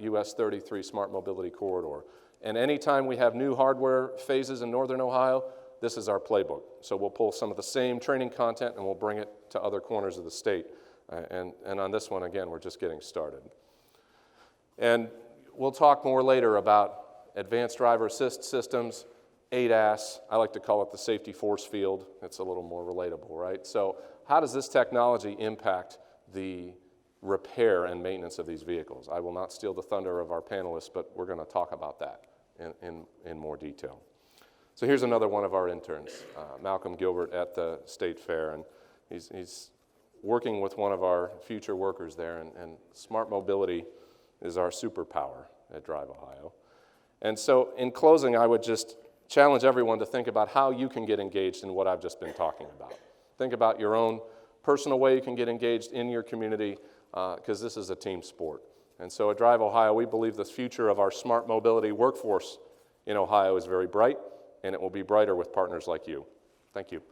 S4: US 33 Smart Mobility Corridor. And anytime we have new hardware phases in Northern Ohio, this is our playbook. So we'll pull some of the same training content and we'll bring it to other corners of the state. And on this one, again, we're just getting started. And we'll talk more later about advanced driver assist systems, ADAS. I like to call it the safety force field. It's a little more relatable, right? So how does this technology impact the repair and maintenance of these vehicles? I will not steal the thunder of our panelists, but we're going to talk about that in more detail. So here's another one of our interns, Malcolm Gilbert at the State Fair, and he's working with one of our future workers there, and smart mobility is our superpower at Drive Ohio. And so in closing, I would just challenge everyone to think about how you can get engaged in what I've just been talking about. Think about your own personal way you can get engaged in your community, because this is a team sport. And so at Drive Ohio, we believe the future of our smart mobility workforce in Ohio is very bright, and it will be brighter with partners like you. Thank you.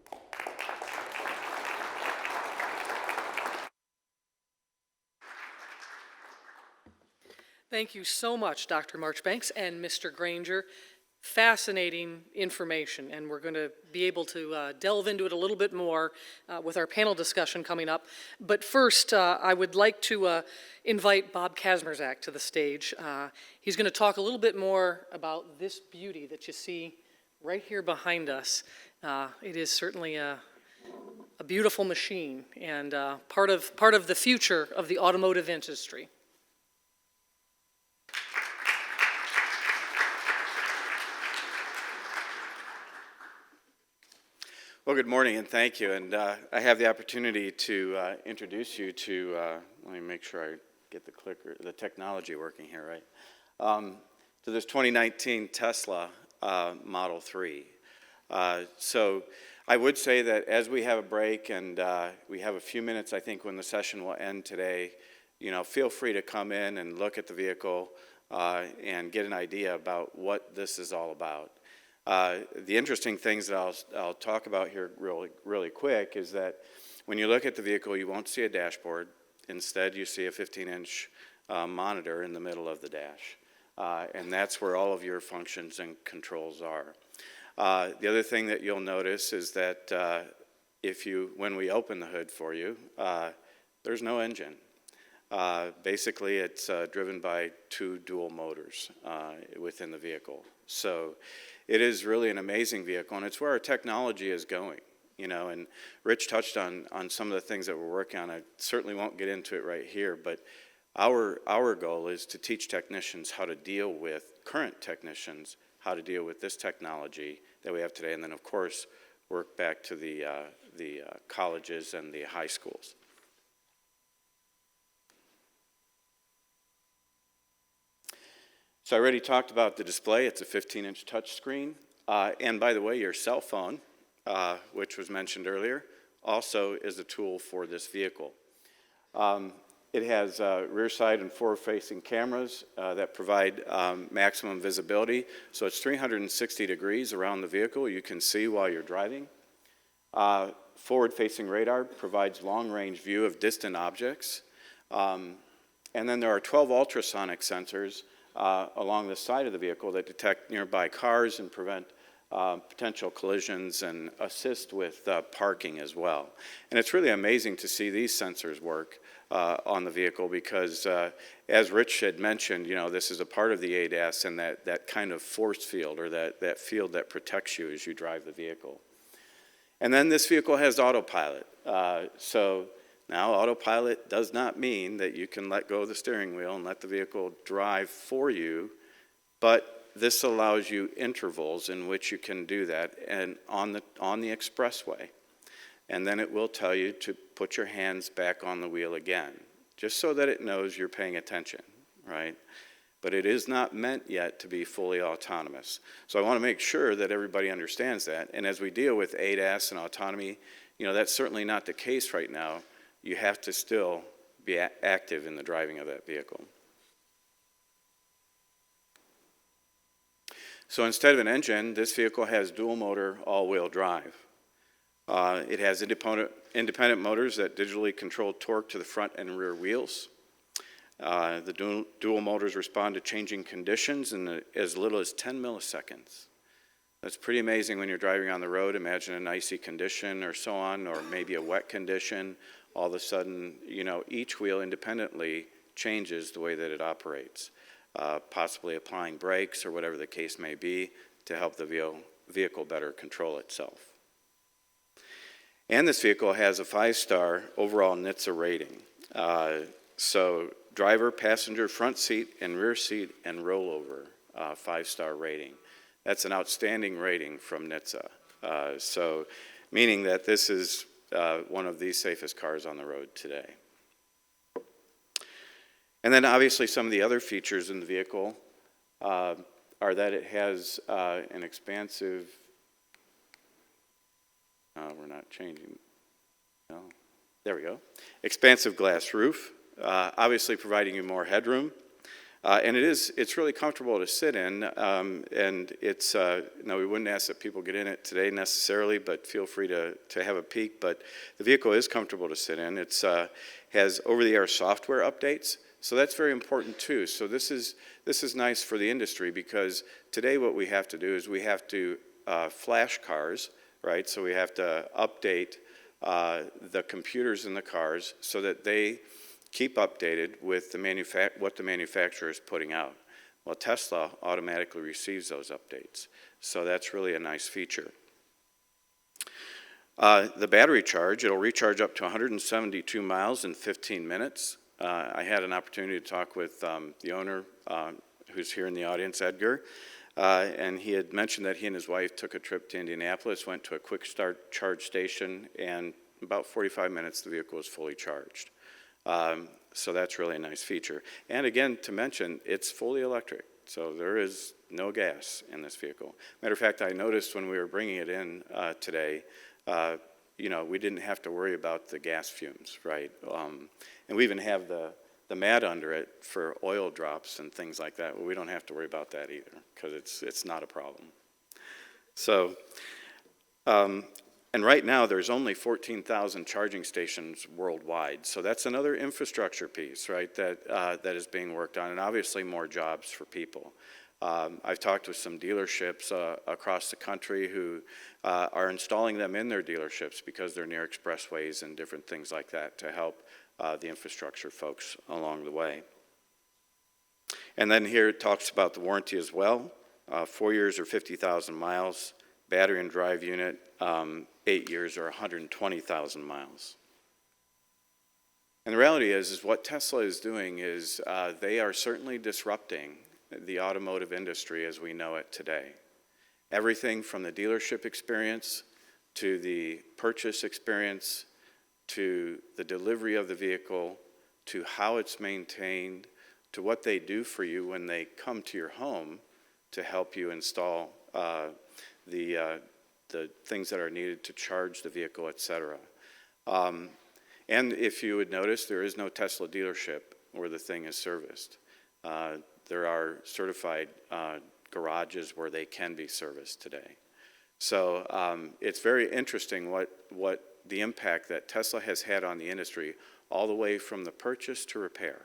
S2: Thank you so much, Dr. Marchbanks and Mr. Granger. Fascinating information, and we're going to be able to delve into it a little bit more with our panel discussion coming up. But first, I would like to invite Bob Casperzak to the stage. He's going to talk a little bit more about this beauty that you see right here behind us. It is certainly a beautiful machine and part of the future of the automotive industry.
S5: Well, good morning and thank you. And I have the opportunity to introduce you to, let me make sure I get the technology working here, right? To this 2019 Tesla Model 3. So I would say that as we have a break and we have a few minutes, I think, when the session will end today, feel free to come in and look at the vehicle and get an idea about what this is all about. The interesting things that I'll talk about here really quick is that when you look at the vehicle, you won't see a dashboard. Instead, you see a 15-inch monitor in the middle of the dash. And that's where all of your functions and controls are. The other thing that you'll notice is that when we open the hood for you, there's no engine. Basically, it's driven by 2 dual motors within the vehicle. So it is really an amazing vehicle, and it's where our technology is going. And Rich touched on some of the things that we're working on. I certainly won't get into it right here, but our goal is to teach technicians how to deal with, current technicians, how to deal with this technology that we have today, and then, of course, work back to the colleges and the high schools. So I already talked about the display. It's a 15-inch touchscreen. And by the way, your cell phone, which was mentioned earlier, also is a tool for this vehicle. It has rear side and forward-facing cameras that provide maximum visibility. So it's 360 degrees around the vehicle. You can see while you're driving. Forward-facing radar provides long-range view of distant objects. And then there are 12 ultrasonic sensors along the side of the vehicle that detect nearby cars and prevent potential collisions and assist with parking as well. And it's really amazing to see these sensors work on the vehicle because, as Rich had mentioned, you know, this is a part of the ADAS and that kind of force field or that field that protects you as you drive the vehicle. And then this vehicle has autopilot. So now autopilot does not mean that you can let go of the steering wheel and let the vehicle drive for you, but this allows you intervals in which you can do that and on the expressway. And then it will tell you to put your hands back on the wheel again, just so that it knows you're paying attention, right? But it is not meant yet to be fully autonomous. So I want to make sure that everybody understands that. And as we deal with ADAS and autonomy, you know, that's certainly not the case right now. You have to still be active in the driving of that vehicle. So instead of an engine, this vehicle has dual motor all-wheel drive. It has independent motors that digitally control torque to the front and rear wheels. The dual motors respond to changing conditions in as little as 10 milliseconds. That's pretty amazing when you're driving on the road. Imagine an icy condition or so on, or maybe a wet condition. All of a sudden, you know, each wheel independently changes the way that it operates. Possibly applying brakes or whatever the case may be to help the vehicle better control itself. And this vehicle has a 5-star overall NHTSA rating. So driver, passenger, front seat, and rear seat, and rollover, 5-star rating. That's an outstanding rating from NHTSA. So meaning that this is one of the safest cars on the road today. And then obviously some of the other features in the vehicle are that it has an expansive, we're not changing, no, there we go, expansive glass roof, obviously providing you more headroom. And it's really comfortable to sit in, and it's, no, we wouldn't ask that people get in it today necessarily, but feel free to have a peek. But the vehicle is comfortable to sit in. It's has over-the-air software updates. So that's very important too. So this is nice for the industry because today what we have to do is we have to flash cars, right? So we have to update the computers in the cars so that they keep updated with what the manufacturer is putting out. Well, Tesla automatically receives those updates. So that's really a nice feature. The battery charge, it'll recharge up to 172 miles in 15 minutes. I had an opportunity to talk with the owner, who's here in the audience, Edgar, and he had mentioned that he and his wife took a trip to Indianapolis, went to a quick start charge station, and in about 45 minutes the vehicle was fully charged. So that's really a nice feature. And again, to mention, it's fully electric, so there is no gas in this vehicle. Matter of fact, I noticed when we were bringing it in today, you know, we didn't have to worry about the gas fumes, right? And we even have the mat under it for oil drops and things like that. Well, we don't have to worry about that either because it's not a problem. So, and right now there's only 14,000 charging stations worldwide. So that's another infrastructure piece, right, that is being worked on, and obviously more jobs for people. I've talked with some dealerships across the country who are installing them in their dealerships because they're near expressways and different things like that to help the infrastructure folks along the way. And then here it talks about the warranty as well. 4 years or 50,000 miles, battery and drive unit, 8 years or 120,000 miles. And the reality is what Tesla is doing is they are certainly disrupting the automotive industry as we know it today. Everything from the dealership experience to the purchase experience to the delivery of the vehicle to how it's maintained to what they do for you when they come to your home to help you install the things that are needed to charge the vehicle, etc. And if you would notice, there is no Tesla dealership where the thing is serviced. There are certified garages where they can be serviced today. So it's very interesting what the impact that Tesla has had on the industry all the way from the purchase to repair.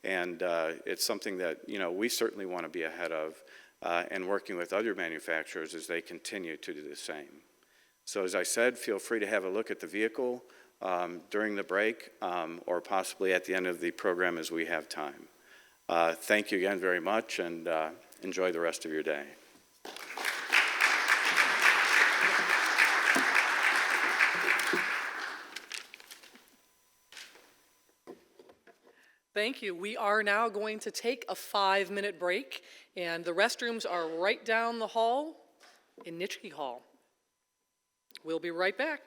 S5: And it's something that, we certainly want to be ahead of and working with other manufacturers as they continue to do the same. So as I said, feel free to have a look at the vehicle during the break or possibly at the end of the program as we have time. Thank you again very much, and enjoy the rest of your day.
S2: Thank you. We are now going to take a 5-minute break, and the restrooms are right down the hall in Nitschke Hall. We'll be right back.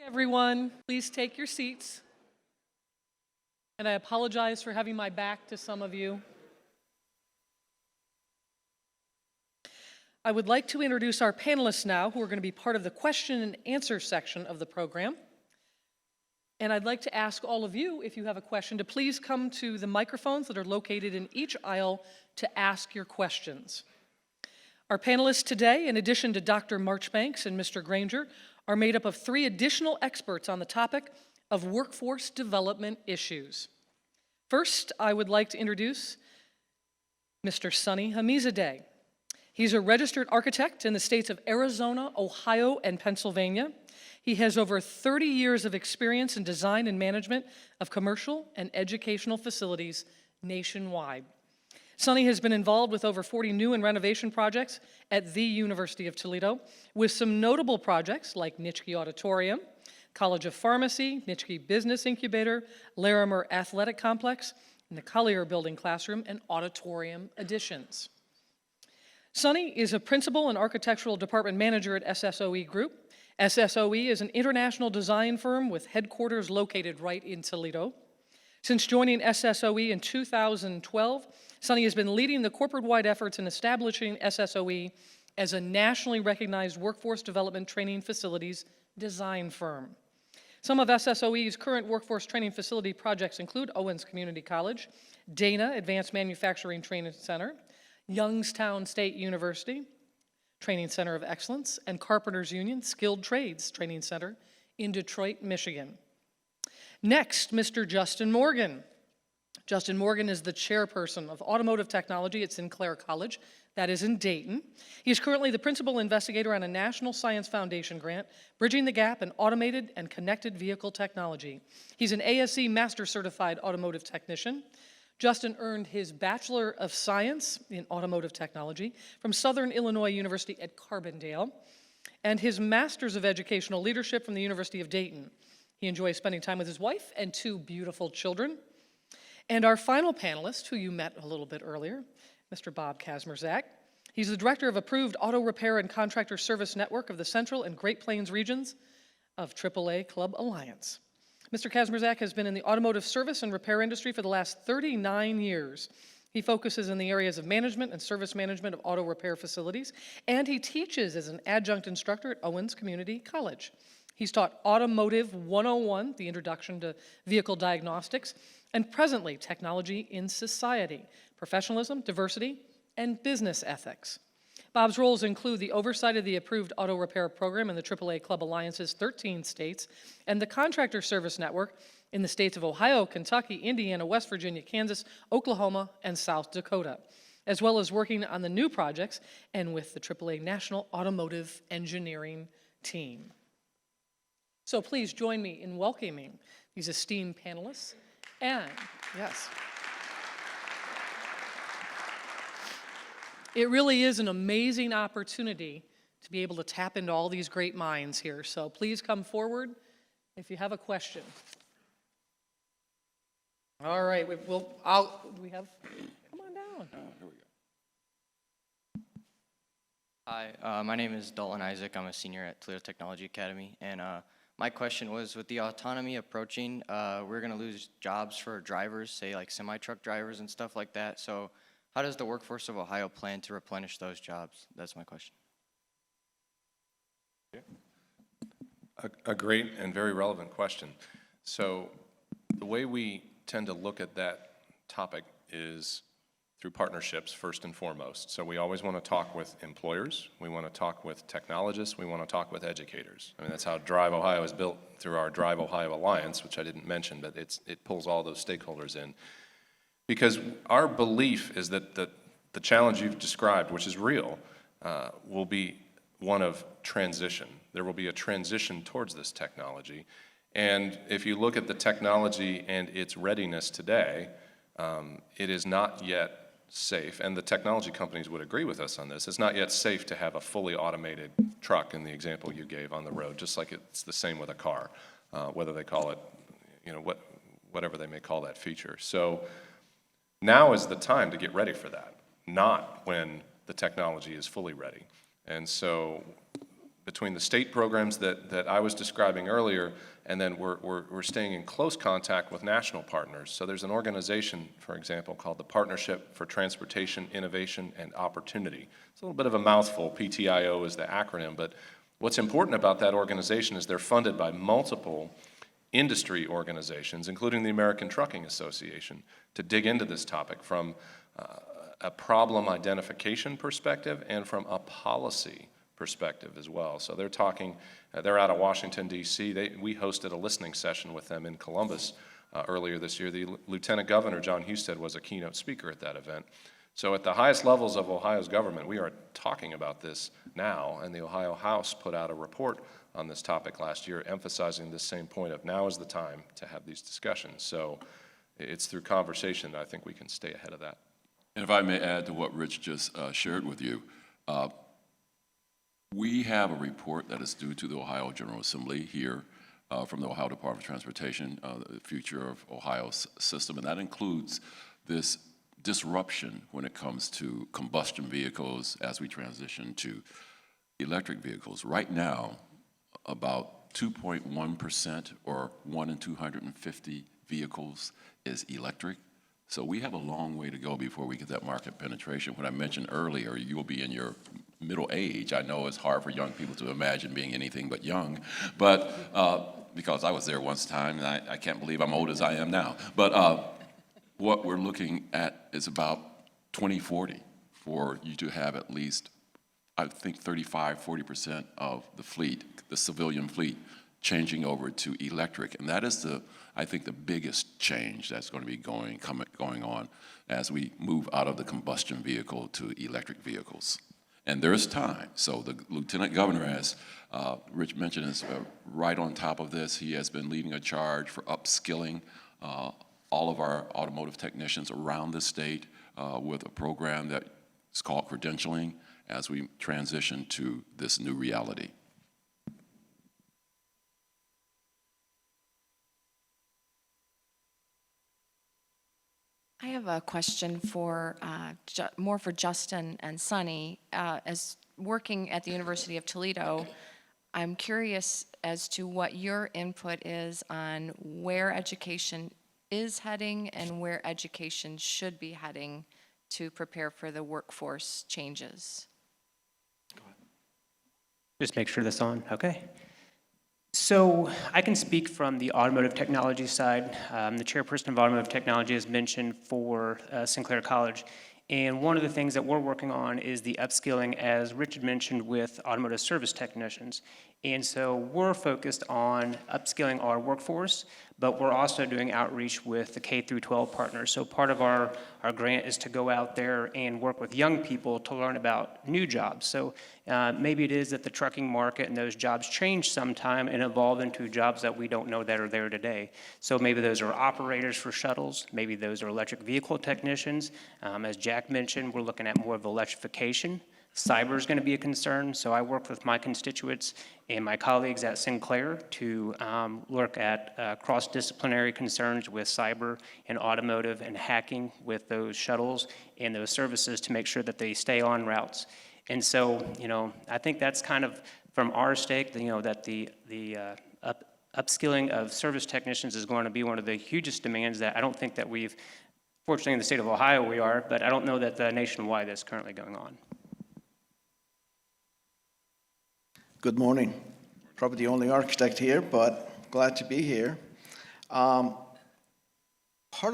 S2: Everyone, please take your seats. And I apologize for having my back to some of you. I would like to introduce our panelists now, who are going to be part of the question and answer section of the program. And I'd like to ask all of you, if you have a question, to please come to the microphones that are located in each aisle to ask your questions. Our panelists today, in addition to Dr. Marchbank and Mr. Granger, are made up of 3 additional experts on the topic of workforce development issues. First, I would like to introduce Mr. Sonny Hamizide. He's a registered architect in the states of Arizona, Ohio, and Pennsylvania. He has over 30 years of experience in design and management of commercial and educational facilities nationwide. Sonny has been involved with over 40 new and renovation projects at the University of Toledo, with some notable projects like Nitschke Auditorium, College of Pharmacy, Nitschke Business Incubator, Larimer Athletic Complex, and the Collier Building Classroom and Auditorium additions. Sonny is a principal and architectural department manager at SSOE Group. SSOE is an international design firm with headquarters located right in Toledo. Since joining SSOE in 2012, Sonny has been leading the corporate-wide efforts in establishing SSOE as a nationally recognized workforce development training facilities design firm. Some of SSOE's current workforce training facility projects include Owens Community College, Dana Advanced Manufacturing Training Center, Youngstown State University Training Center of Excellence, and Carpenters Union Skilled Trades Training Center in Detroit, Michigan. Next, Mr. Justin Morgan. Justin Morgan is the chairperson of automotive technology at Sinclair College, that is in Dayton. He is currently the principal investigator on a National Science Foundation grant, Bridging the Gap in Automated and Connected Vehicle Technology. He's an ASE Master Certified Automotive Technician. Justin earned his Bachelor of Science in Automotive Technology from Southern Illinois University at Carbondale, and his Master's of Educational Leadership from the University of Dayton. He enjoys spending time with his wife and 2 beautiful children. And our final panelist, who you met a little bit earlier, Mr. Bob Casperzak. He's the Director of Approved Auto Repair and Contractor Service Network of the Central and Great Plains regions of AAA Club Alliance. Mr. Casperzak has been in the automotive service and repair industry for the last 39 years. He focuses in the areas of management and service management of auto repair facilities, and he teaches as an adjunct instructor at Owens Community College. He's taught Automotive 101, the introduction to vehicle diagnostics, and presently Technology in Society, Professionalism, Diversity, and Business Ethics. Bob's roles include the oversight of the approved auto repair program in the AAA Club Alliance's 13 states and the contractor service network in the states of Ohio, Kentucky, Indiana, West Virginia, Kansas, Oklahoma, and South Dakota, as well as working on the new projects and with the AAA National Automotive Engineering Team. So please join me in welcoming these esteemed panelists. And, yes, it really is an amazing opportunity to be able to tap into all these great minds here. So please come forward if you have a question. All right, do we have, come on down.
S3: Here we go.
S6: Hi, my name is Dalton Isaac. I'm a senior at Toledo Technology Academy, and my question was, with the autonomy approaching, we're going to lose jobs for drivers, say like semi-truck drivers and stuff like that. So how does the workforce of Ohio plan to replenish those jobs? That's my question.
S4: A great and very relevant question. So the way we tend to look at that topic is through partnerships first and foremost. So we always want to talk with employers, we want to talk with technologists, we want to talk with educators. I mean, that's how Drive Ohio is built through our Drive Ohio Alliance, which I didn't mention, but it pulls all those stakeholders in. Because our belief is that the challenge you've described, which is real, will be one of transition. There will be a transition towards this technology. And if you look at the technology and its readiness today, it is not yet safe, and the technology companies would agree with us on this, it's not yet safe to have a fully automated truck in the example you gave on the road, just like it's the same with a car, whether they call it, whatever they may call that feature. So now is the time to get ready for that, not when the technology is fully ready. And so between the state programs that I was describing earlier, and then we're staying in close contact with national partners. So there's an organization, for example, called the Partnership for Transportation, Innovation, and Opportunity. It's a little bit of a mouthful. PTIO is the acronym, but what's important about that organization is they're funded by multiple industry organizations, including the American Trucking Association, to dig into this topic from a problem identification perspective and from a policy perspective as well. So they're talking, they're out of Washington, D.C. We hosted a listening session with them in Columbus earlier this year. The Lieutenant Governor, John Husted, was a keynote speaker at that event. So at the highest levels of Ohio's government, we are talking about this now, and the Ohio House put out a report on this topic last year emphasizing this same point of now is the time to have these discussions. So it's through conversation that I think we can stay ahead of that.
S3: And if I may add to what Rich just shared with you, we have a report that is due to the Ohio General Assembly here from the Ohio Department of Transportation, the future of Ohio's system, and that includes this disruption when it comes to combustion vehicles as we transition to electric vehicles. Right now, about 2.1% or 1 in 250 vehicles is electric. So we have a long way to go before we get that market penetration. When I mentioned earlier, you will be in your middle age. I know it's hard for young people to imagine being anything but young, but because I was there once time, and I can't believe I'm old as I am now. But what we're looking at is about 2040 for you to have at least, I think, 35–40% of the fleet, the civilian fleet, changing over to electric, and that is I think the biggest change that's going to be going on as we move out of the combustion vehicle to electric vehicles. And there's time. So the Lieutenant Governor, as Rich mentioned, is right on top of this. He has been leading a charge for upskilling all of our automotive technicians around the state with a program that is called credentialing as we transition to this new reality.
S7: I have a question for more for Justin and Sunny. As working at the University of Toledo, I'm curious as to what your input is on where education is heading and where education should be heading to prepare for the workforce changes.
S8: Just make sure that's on, okay. So I can speak from the automotive technology side. The chairperson of automotive technology has mentioned for Sinclair College. And one of the things that we're working on is the upskilling, as Richard mentioned, with automotive service technicians. And so we're focused on upskilling our workforce, but we're also doing outreach with the K-12 partners. So part of our grant is to go out there and work with young people to learn about new jobs. So maybe it is that the trucking market and those jobs change sometime and evolve into jobs that we don't know that are there today. So maybe those are operators for shuttles, maybe those are electric vehicle technicians. As Jack mentioned, we're looking at more of electrification. Cyber is going to be a concern, so I work with my constituents and my colleagues at Sinclair to look at cross-disciplinary concerns with cyber and automotive and hacking with those shuttles and those services to make sure that they stay on routes. And so, I think that's kind of from our stake, that the upskilling of service technicians is going to be one of the hugest demands that I don't think that we've, fortunately in the state of Ohio we are, but I don't know that nationwide that's currently going on.
S9: Good morning. Probably the only architect here, but glad to be here. Part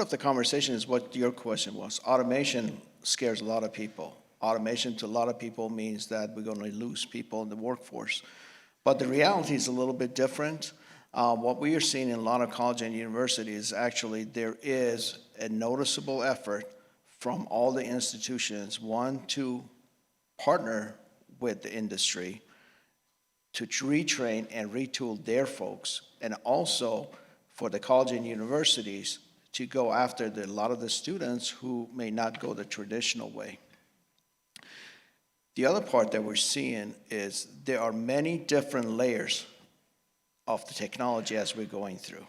S9: of the conversation is what your question was. Automation scares a lot of people. Automation to a lot of people means that we're going to lose people in the workforce. But the reality is a little bit different. What we are seeing in a lot of colleges and universities, actually, there is a noticeable effort from all the institutions, one, to partner with the industry to retrain and retool their folks, and also for the college and universities to go after a lot of the students who may not go the traditional way. The other part that we're seeing is there are many different layers of the technology as we're going through.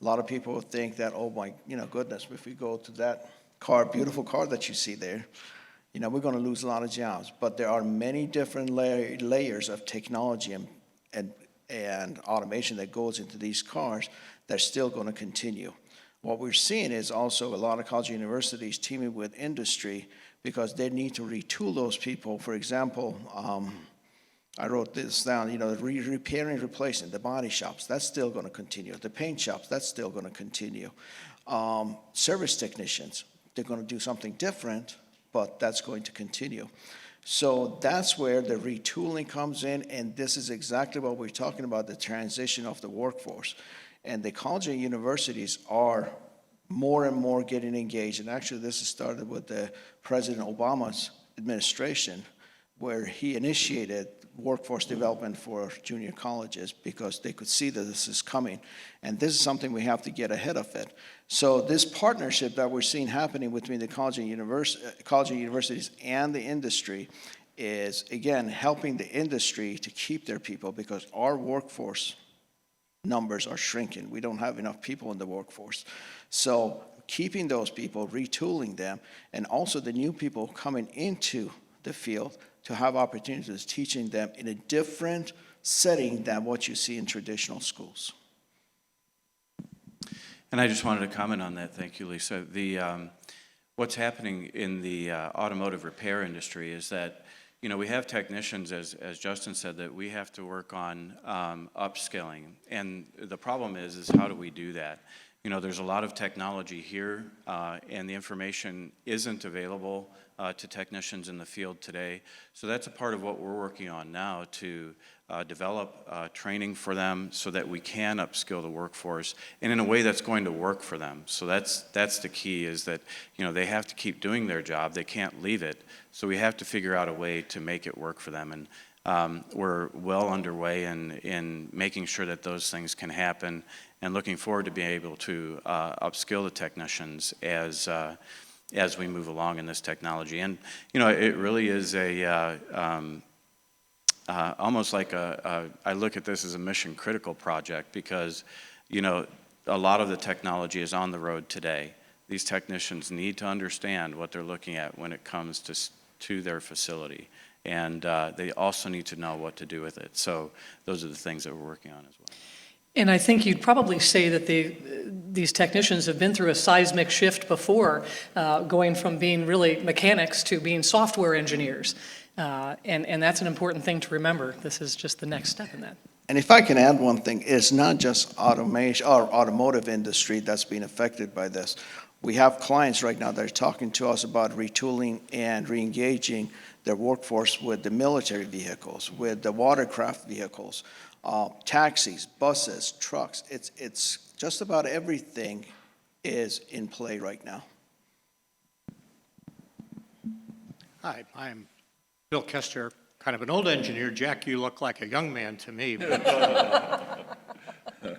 S9: A lot of people think that, oh my, goodness, if we go to that car, beautiful car that you see there, we're going to lose a lot of jobs. But there are many different layers of technology and automation that goes into these cars that's still going to continue. What we're seeing is also a lot of college universities teaming with industry because they need to retool those people. For example, I wrote this down, repairing, replacing, the body shops, that's still going to continue. The paint shops, that's still going to continue. Service technicians, they're going to do something different, but that's going to continue. So that's where the retooling comes in, and this is exactly what we're talking about, the transition of the workforce. And the college and universities are more and more getting engaged, and actually this has started with the President Obama's administration, where he initiated workforce development for junior colleges because they could see that this is coming. And this is something we have to get ahead of it. So this partnership that we're seeing happening between the college and universities and the industry is, again, helping the industry to keep their people because our workforce numbers are shrinking. We don't have enough people in the workforce. So keeping those people, retooling them, and also the new people coming into the field to have opportunities, teaching them in a different setting than what you see in traditional schools.
S10: And I just wanted to comment on that. Thank you, Lisa. What's happening in the automotive repair industry is that, we have technicians, as Justin said, that we have to work on upskilling. And the problem is how do we do that? There's a lot of technology here, and the information isn't available to technicians in the field today. So that's a part of what we're working on now to develop training for them so that we can upskill the workforce and in a way that's going to work for them. So that's the key, is that they have to keep doing their job. They can't leave it. So we have to figure out a way to make it work for them. And we're well underway in making sure that those things can happen, and looking forward to being able to upskill the technicians as we move along in this technology. And it really is almost like I look at this as a mission critical project because a lot of the technology is on the road today. These technicians need to understand what they're looking at when it comes to their facility, and they also need to know what to do with it. So those are the things that we're working on as well.
S2: And I think you'd probably say that these technicians have been through a seismic shift before, going from being really mechanics to being software engineers. And that's an important thing to remember. This is just the next step in that.
S9: And if I can add one thing, it's not just automation or automotive industry that's being affected by this. We have clients right now that are talking to us about retooling and reengaging their workforce with the military vehicles, with the watercraft vehicles, taxis, buses, trucks. It's just about everything is in play right now.
S11: Hi, I'm Bill Kester, kind of an old engineer. Jack, you look like a young man to me.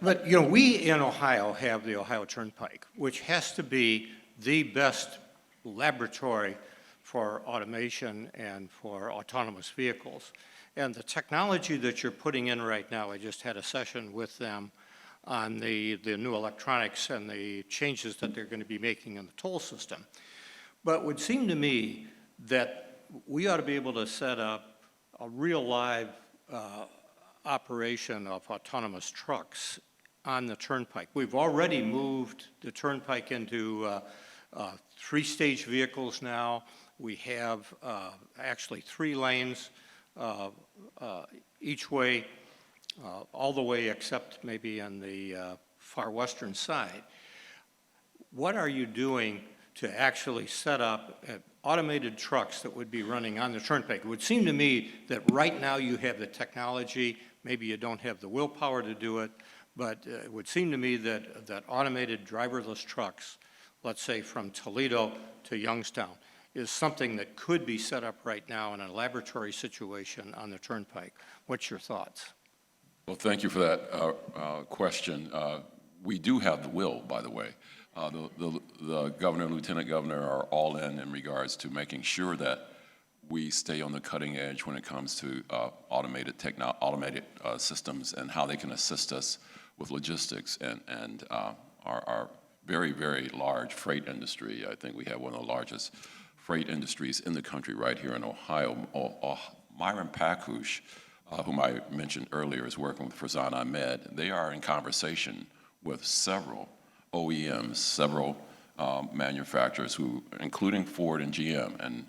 S11: But we in Ohio have the Ohio Turnpike, which has to be the best laboratory for automation and for autonomous vehicles. And the technology that you're putting in right now, I just had a session with them on the new electronics and the changes that they're going to be making in the toll system. But it would seem to me that we ought to be able to set up a real live operation of autonomous trucks on the turnpike. We've already moved the turnpike into 3-stage vehicles now. We have actually 3 lanes each way, all the way except maybe on the far western side. What are you doing to actually set up automated trucks that would be running on the turnpike. It would seem to me that right now you have the technology, maybe you don't have the willpower to do it, but it would seem to me that automated driverless trucks, let's say from Toledo to Youngstown, is something that could be set up right now in a laboratory situation on the turnpike. What's your thoughts?
S3: Well, thank you for that question. We do have the will, by the way. The governor and lieutenant governor are all in regards to making sure that we stay on the cutting edge when it comes to automated systems and how they can assist us with logistics and our very, very large freight industry. I think we have one of the largest freight industries in the country right here in Ohio. Myron Pakush, whom I mentioned earlier, is working with Farzan Ahmed. They are in conversation with several OEMs, several manufacturers, including Ford and GM, and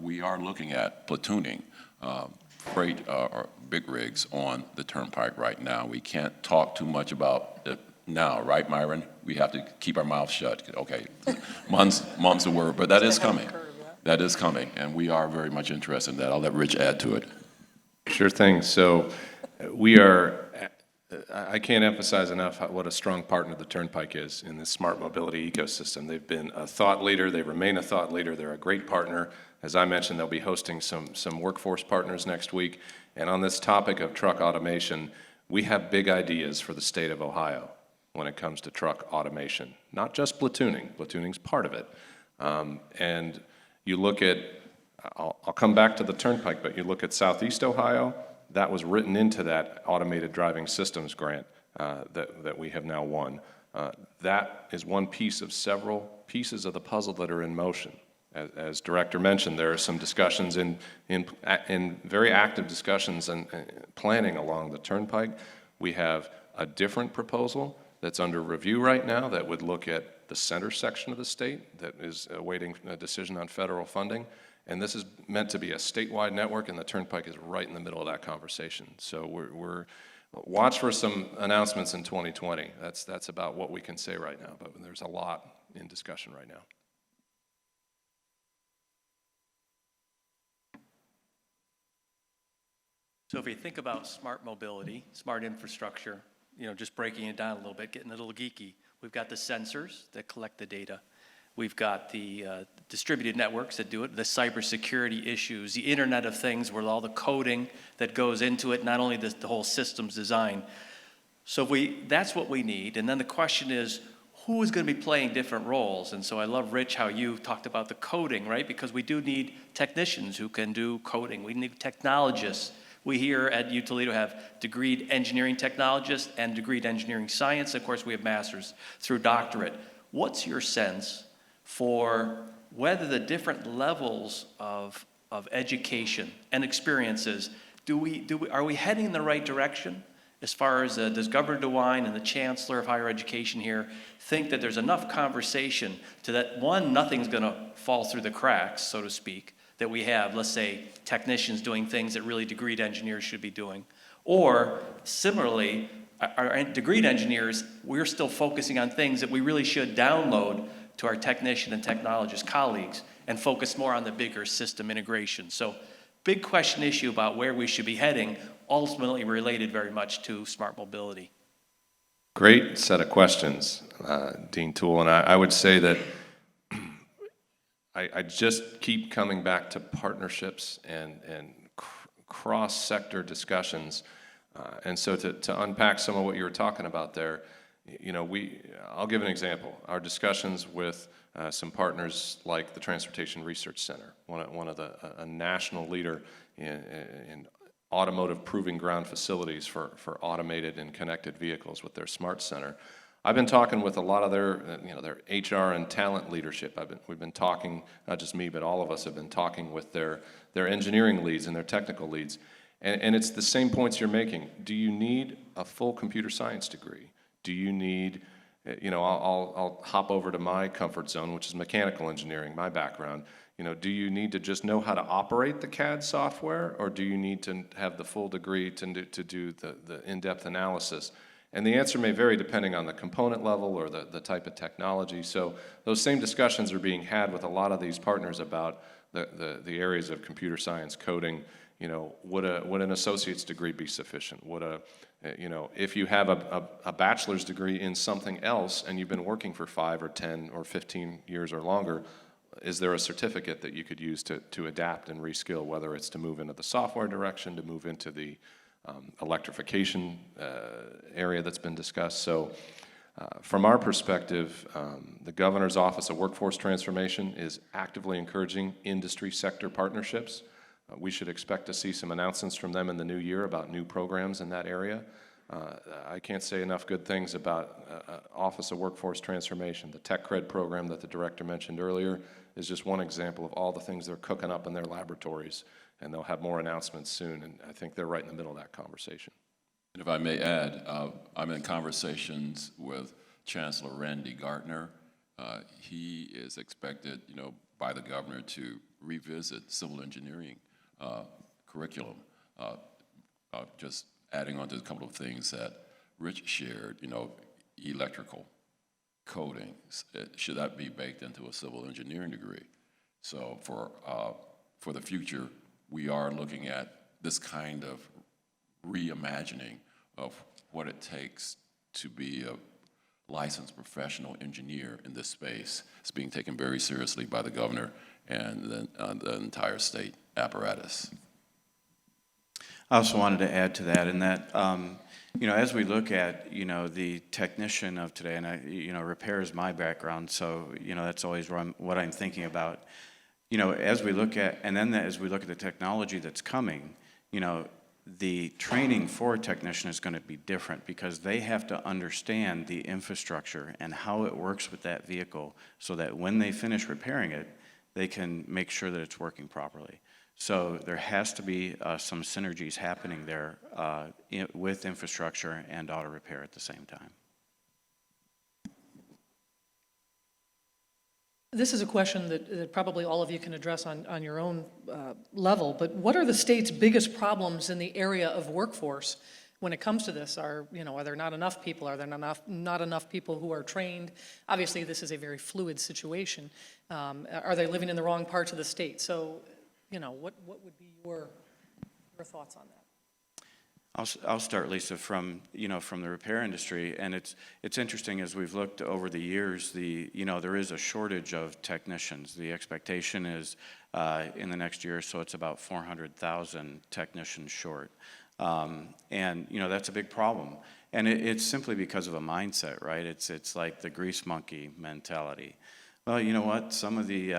S3: we are looking at platooning freight or big rigs on the turnpike right now. We can't talk too much about it now, right, Myron? We have to keep our mouths shut. Okay, mom's a word, but that is coming. That is coming, and we are very much interested in that. I'll let Rich add to it.
S4: Sure thing. So we are, I can't emphasize enough what a strong partner the Turnpike is in this smart mobility ecosystem. They've been a thought leader. They remain a thought leader. They're a great partner. As I mentioned, they'll be hosting some workforce partners next week. And on this topic of truck automation, we have big ideas for the state of Ohio when it comes to truck automation. Not just platooning. Platooning's part of it. And you look at, I'll come back to the Turnpike, but you look at Southeast Ohio, that was written into that automated driving systems grant that we have now won. That is one piece of several pieces of the puzzle that are in motion. As Director mentioned, there are some discussions in very active discussions and planning along the Turnpike. We have a different proposal that's under review right now that would look at the center section of the state that is awaiting a decision on federal funding. And this is meant to be a statewide network, and the Turnpike is right in the middle of that conversation. So we're watch for some announcements in 2020. That's about what we can say right now, but there's a lot in discussion right now.
S1: So if you think about smart mobility, smart infrastructure, just breaking it down a little bit, getting a little geeky, we've got the sensors that collect the data. We've got the distributed networks that do it, the cybersecurity issues, the Internet of Things, where all the coding that goes into it, not only the whole systems design. So that's what we need. And then the question is, who is going to be playing different roles? And so I love, Rich, how you talked about the coding, right? Because we do need technicians who can do coding. We need technologists. We here at U Toledo have degreed engineering technologists and degreed engineering science. Of course, we have masters through doctorate. What's your sense for whether the different levels of education and experiences, are we heading in the right direction? As far as does Governor DeWine and the Chancellor of Higher Education here think that there's enough conversation to that, one, nothing's going to fall through the cracks, so to speak, that we have, let's say, technicians doing things that really degreed engineers should be doing. Or, similarly, our degreed engineers, we're still focusing on things that we really should download to our technician and technologist colleagues and focus more on the bigger system integration. So, big question issue about where we should be heading, ultimately related very much to smart mobility.
S4: Great set of questions, Dean Toole, and I would say that I just keep coming back to partnerships and cross-sector discussions. And so to unpack some of what you were talking about there, I'll give an example. Our discussions with some partners like the Transportation Research Center, a national leader in automotive proving ground facilities for automated and connected vehicles with their Smart Center. I've been talking with a lot of their HR and talent leadership. We've been talking, not just me, but all of us have been talking with their engineering leads and their technical leads. And it's the same points you're making. Do you need a full computer science degree? Do you need, I'll hop over to my comfort zone, which is mechanical engineering, my background. Do you need to just know how to operate the CAD software, or do you need to have the full degree to do the in-depth analysis? And the answer may vary depending on the component level or the type of technology. So those same discussions are being had with a lot of these partners about the areas of computer science, coding. You know, would an associate's degree be sufficient? You know, if you have a bachelor's degree in something else and you've been working for 5 or 10 or 15 years or longer, is there a certificate that you could use to adapt and reskill, whether it's to move into the software direction, to move into the electrification area that's been discussed? So from our perspective, the Governor's Office of Workforce Transformation is actively encouraging industry sector partnerships. We should expect to see some announcements from them in the new year about new programs in that area. I can't say enough good things about Office of Workforce Transformation. The Tech Cred program that the director mentioned earlier is just one example of all the things they're cooking up in their laboratories, and they'll have more announcements soon, and I think they're right in the middle of that conversation.
S3: And if I may add, I'm in conversations with Chancellor Randy Gardner. He is expected, you know, by the governor to revisit civil engineering curriculum. Just adding on to a couple of things that Rich shared, you know, electrical coding, should that be baked into a civil engineering degree? So for the future, we are looking at this kind of reimagining of what it takes to be a licensed professional engineer in this space. It's being taken very seriously by the governor and the entire state apparatus.
S10: I also wanted to add to that, in that, you know, as we look at, you know, the technician of today, and you know, repair is my background, so, you know, that's always what I'm thinking about. You know, as we look at, and then as we look at the technology that's coming, you know, the training for a technician is going to be different because they have to understand the infrastructure and how it works with that vehicle so that when they finish repairing it, they can make sure that it's working properly. So there has to be some synergies happening there with infrastructure and auto repair at the same time.
S2: This is a question that probably all of you can address on your own level, but what are the state's biggest problems in the area of workforce when it comes to this? Are there not enough people? Are there not enough people who are trained? Obviously, this is a very fluid situation. Are they living in the wrong parts of the state? So, what would be your thoughts on that?
S10: I'll start, Lisa, from the repair industry, and it's interesting as we've looked over the years. There is a shortage of technicians. The expectation is in the next year or so it's about 400,000 technicians short, and that's a big problem. And it's simply because of a mindset, right? It's like the grease monkey mentality. Well, you know what? Some of the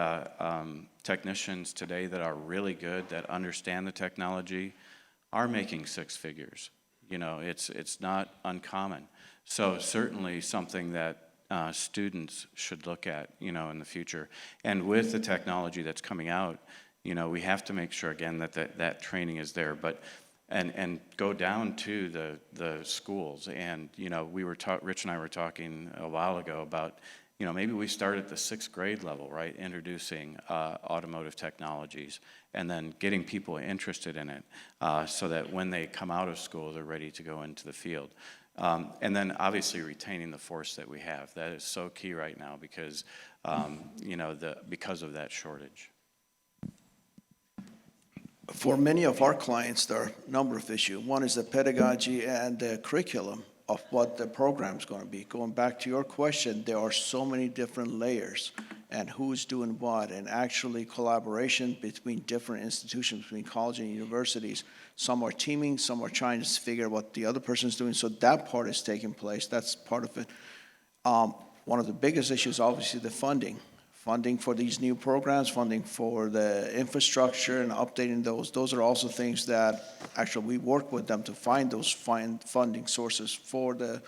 S10: technicians today that are really good, that understand the technology, are making 6 figures. It's not uncommon. So certainly something that students should look at, in the future. And with the technology that's coming out, we have to make sure again that training is there. But and go down to the schools. And Rich and I were talking a while ago about maybe we start at the 6th grade level, right? Introducing automotive technologies and then getting people interested in it so that when they come out of school, they're ready to go into the field. And then obviously retaining the force that we have. That is so key right now because, because of that shortage.
S9: For many of our clients, there are a number of issues. One is the pedagogy and the curriculum of what the program's going to be. Going back to your question, there are so many different layers and who's doing what, and actually collaboration between different institutions, between college and universities. Some are teaming, some are trying to figure out what the other person's doing, so that part is taking place. That's part of it. One of the biggest issues, obviously, the funding. Funding for these new programs, funding for the infrastructure and updating those. Those are also things that actually we work with them to find those funding sources for the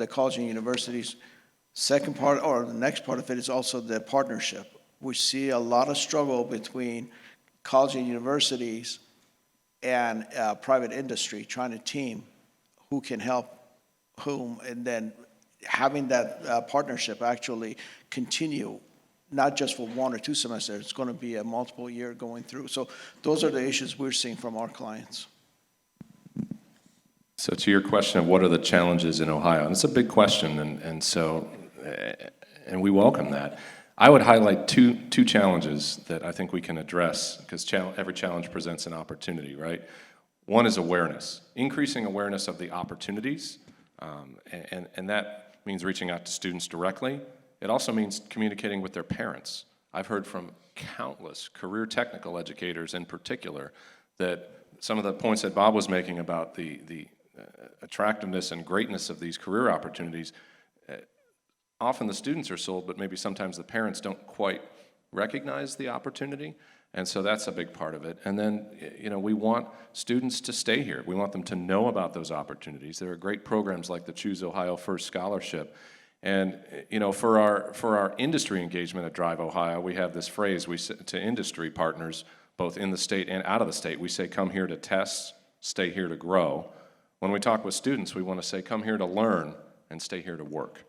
S9: college and universities. Second part, or the next part of it, is also the partnership. We see a lot of struggle between college and universities and private industry trying to team who can help whom, and then having that partnership actually continue. Not just for 1 or 2 semesters, it's going to be a multiple year going through. So those are the issues we're seeing from our clients.
S4: So to your question of what are the challenges in Ohio, and it's a big question, and we welcome that. I would highlight two challenges that I think we can address, because every challenge presents an opportunity, right? One is awareness, increasing awareness of the opportunities, and that means reaching out to students directly. It also means communicating with their parents. I've heard from countless career technical educators in particular that some of the points that Bob was making about the attractiveness and greatness of these career opportunities, often the students are sold, but maybe sometimes the parents don't quite recognize the opportunity, and so that's a big part of it. And then, we want students to stay here. We want them to know about those opportunities. There are great programs like the Choose Ohio First Scholarship. And, for our industry engagement at Drive Ohio, we have this phrase we say to industry partners, both in the state and out of the state. We say, come here to test, stay here to grow. When we talk with students, we want to say, come here to learn and stay here to work,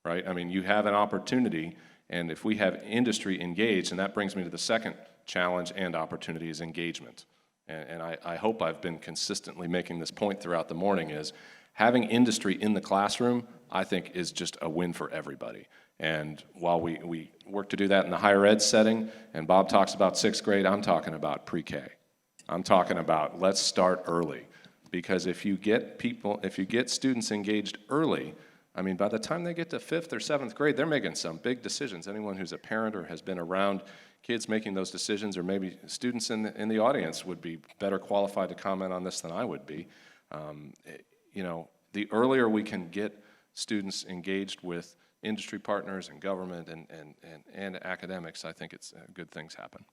S4: right? I mean, you have an opportunity, and if we have industry engaged, and that brings me to the second challenge and opportunity is engagement. And I hope I've been consistently making this point throughout the morning is having industry in the classroom, I think, is just a win for everybody. And while we work to do that in the higher ed setting, and Bob talks about 6th grade, I'm talking about pre-K. I'm talking about let's start early. Because if you get students engaged early, I mean, by the time they get to 5th or 7th grade, they're making some big decisions. Anyone who's a parent or has been around kids making those decisions, or maybe students in the audience would be better qualified to comment on this than I would be. The earlier we can get students engaged with industry partners and government and academics, I think it's good things happen.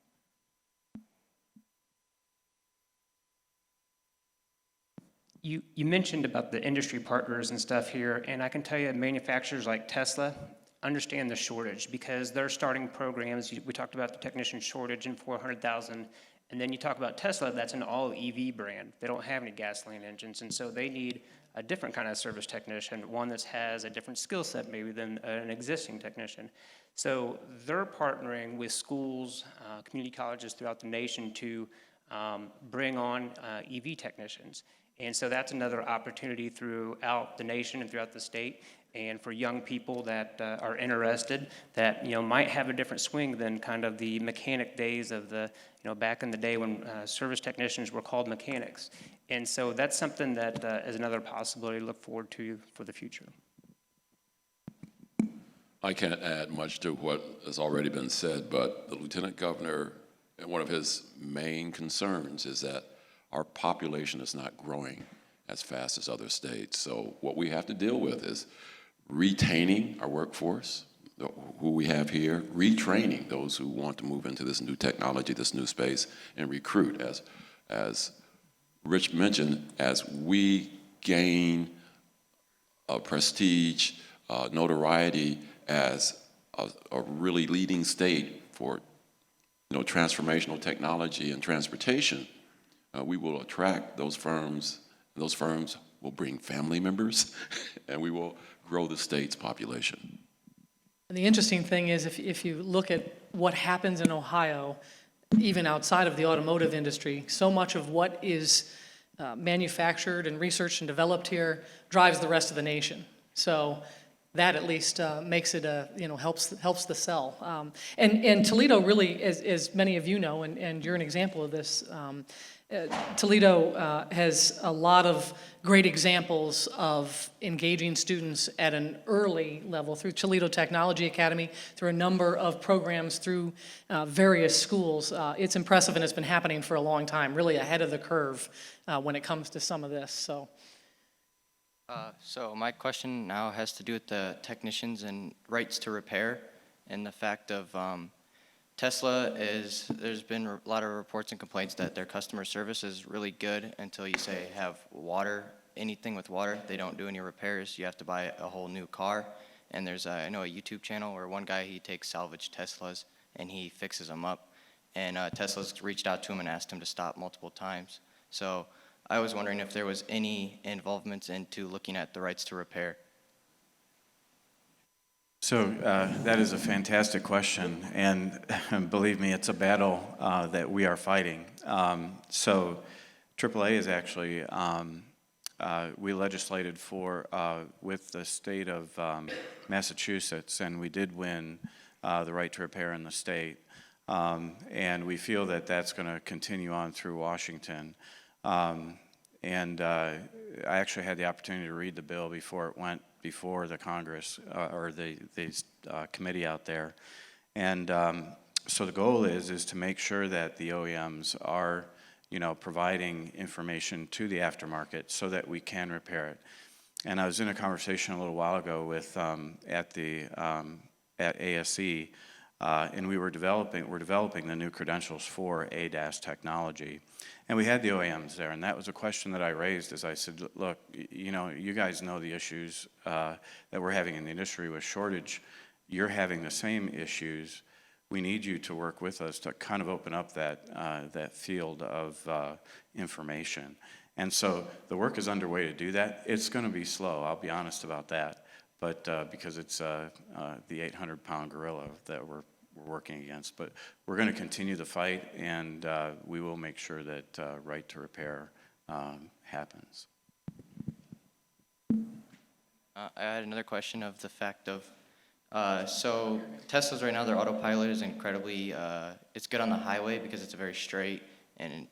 S8: You mentioned about the industry partners and stuff here, and I can tell you manufacturers like Tesla understand the shortage because they're starting programs. We talked about the technician shortage in 400,000, and then you talk about Tesla, that's an all EV brand. They don't have any gasoline engines, and so they need a different kind of service technician, one that has a different skill set maybe than an existing technician. So they're partnering with schools, community colleges throughout the nation to bring on EV technicians. And so that's another opportunity throughout the nation and throughout the state. And for young people that are interested, that might have a different swing than kind of the mechanic days of the back in the day when service technicians were called mechanics. And so that's something that is another possibility to look forward to for the future.
S3: I can't add much to what has already been said, but the Lieutenant Governor, one of his main concerns is that our population is not growing as fast as other states. So what we have to deal with is retaining our workforce, who we have here, retraining those who want to move into this new technology, this new space, and recruit. As Rich mentioned, as we gain prestige, notoriety as a really leading state for transformational technology and transportation, we will attract those firms. Those firms will bring family members, and we will grow the state's population.
S2: And the interesting thing is, if you look at what happens in Ohio, even outside of the automotive industry, so much of what is manufactured and researched and developed here drives the rest of the nation. So that at least makes it helps the sell. And Toledo really, as many of you know, and you're an example of this. Toledo has a lot of great examples of engaging students at an early level through Toledo Technology Academy, through a number of programs through various schools. It's impressive, and it's been happening for a long time, really ahead of the curve when it comes to some of this.
S6: So my question now has to do with the technicians and rights to repair, and the fact of Tesla there's been a lot of reports and complaints that their customer service is really good until you say have water, anything with water, they don't do any repairs. You have to buy a whole new car. And there's I know a YouTube channel where one guy, he takes salvage Teslas and he fixes them up. And Tesla's reached out to him and asked him to stop multiple times. So I was wondering if there was any involvement into looking at the rights to repair.
S10: So that is a fantastic question, and believe me, it's a battle that we are fighting. So AAA is actually we legislated for with the state of Massachusetts, and we did win the right to repair in the state. And we feel that that's going to continue on through Washington. I actually had the opportunity to read the bill before it went before the Congress or the committee out there. And so the goal is to make sure that the OEMs are, providing information to the aftermarket so that we can repair it. And I was in a conversation a little while ago with at ASE, and we're developing the new credentials for ADAS technology. And we had the OEMs there, and that was a question that I raised as I said, look, you guys know the issues that we're having in the industry with shortage. You're having the same issues. We need you to work with us to kind of open up that field of information. And so the work is underway to do that. It's going to be slow, I'll be honest about that, but because it's the 800-pound gorilla that we're working against. But we're going to continue the fight, and we will make sure that right to repair happens.
S6: I had another question of the fact of, so Teslas right now, their autopilot is incredibly, it's good on the highway because it's a very straight and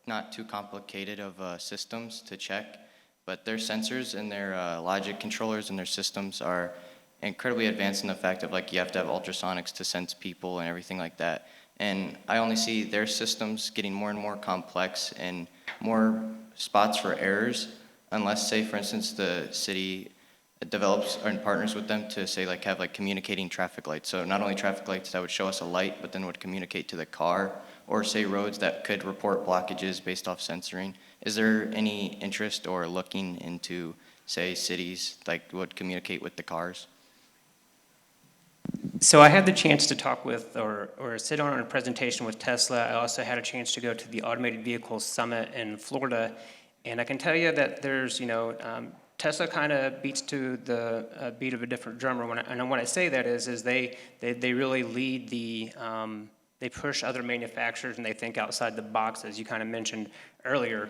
S6: not too complicated of systems to check, but their sensors and their logic controllers and their systems are incredibly advanced in the fact of you have to have ultrasonics to sense people and everything like that. And I only see their systems getting more and more complex and more spots for errors, unless, say, for instance, the city develops and partners with them to say have communicating traffic lights. So not only traffic lights that would show us a light, but then would communicate to the car, or say roads that could report blockages based off sensoring. Is there any interest or looking into, say, cities would communicate with the cars?
S8: So I had the chance to talk with or sit on a presentation with Tesla. I also had a chance to go to the Automated Vehicles Summit in Florida. And I can tell you that there's, Tesla kind of beats to the beat of a different drummer. And when I say that is they really lead they push other manufacturers and they think outside the box, as you kind of mentioned earlier.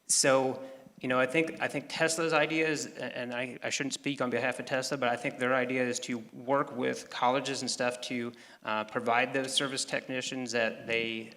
S8: So, I think Tesla's idea is, and I shouldn't speak on behalf of Tesla, but I think their idea is to work with colleges and stuff to provide those service technicians that they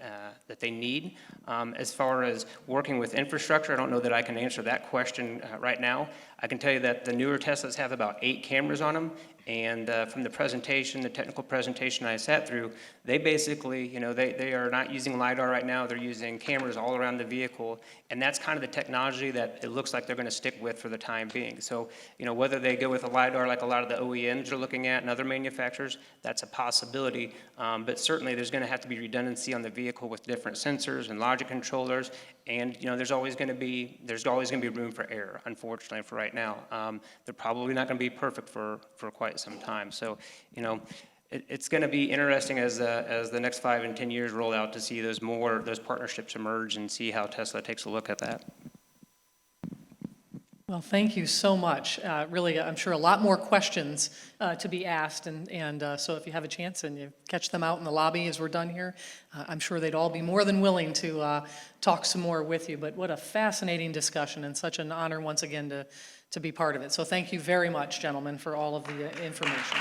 S8: need. As far as working with infrastructure, I don't know that I can answer that question right now. I can tell you that the newer Teslas have about 8 cameras on them, and from the technical presentation I sat through, they basically, they are not using LiDAR right now. They're using cameras all around the vehicle, and that's kind of the technology that it looks like they're going to stick with for the time being. So, whether they go with a LiDAR like a lot of the OEMs are looking at and other manufacturers, that's a possibility. But certainly there's going to have to be redundancy on the vehicle with different sensors and logic controllers, and there's always going to be room for error, unfortunately, for right now. They're probably not going to be perfect for quite some time. So, it's going to be interesting as the next 5 and 10 years roll out to see those partnerships emerge and see how Tesla takes a look at that.
S2: Well, thank you so much. Really, I'm sure a lot more questions to be asked, and so if you have a chance and you catch them out in the lobby as we're done here, I'm sure they'd all be more than willing to talk some more with you. But what a fascinating discussion, and such an honor once again to be part of it. So thank you very much, gentlemen, for all of the information.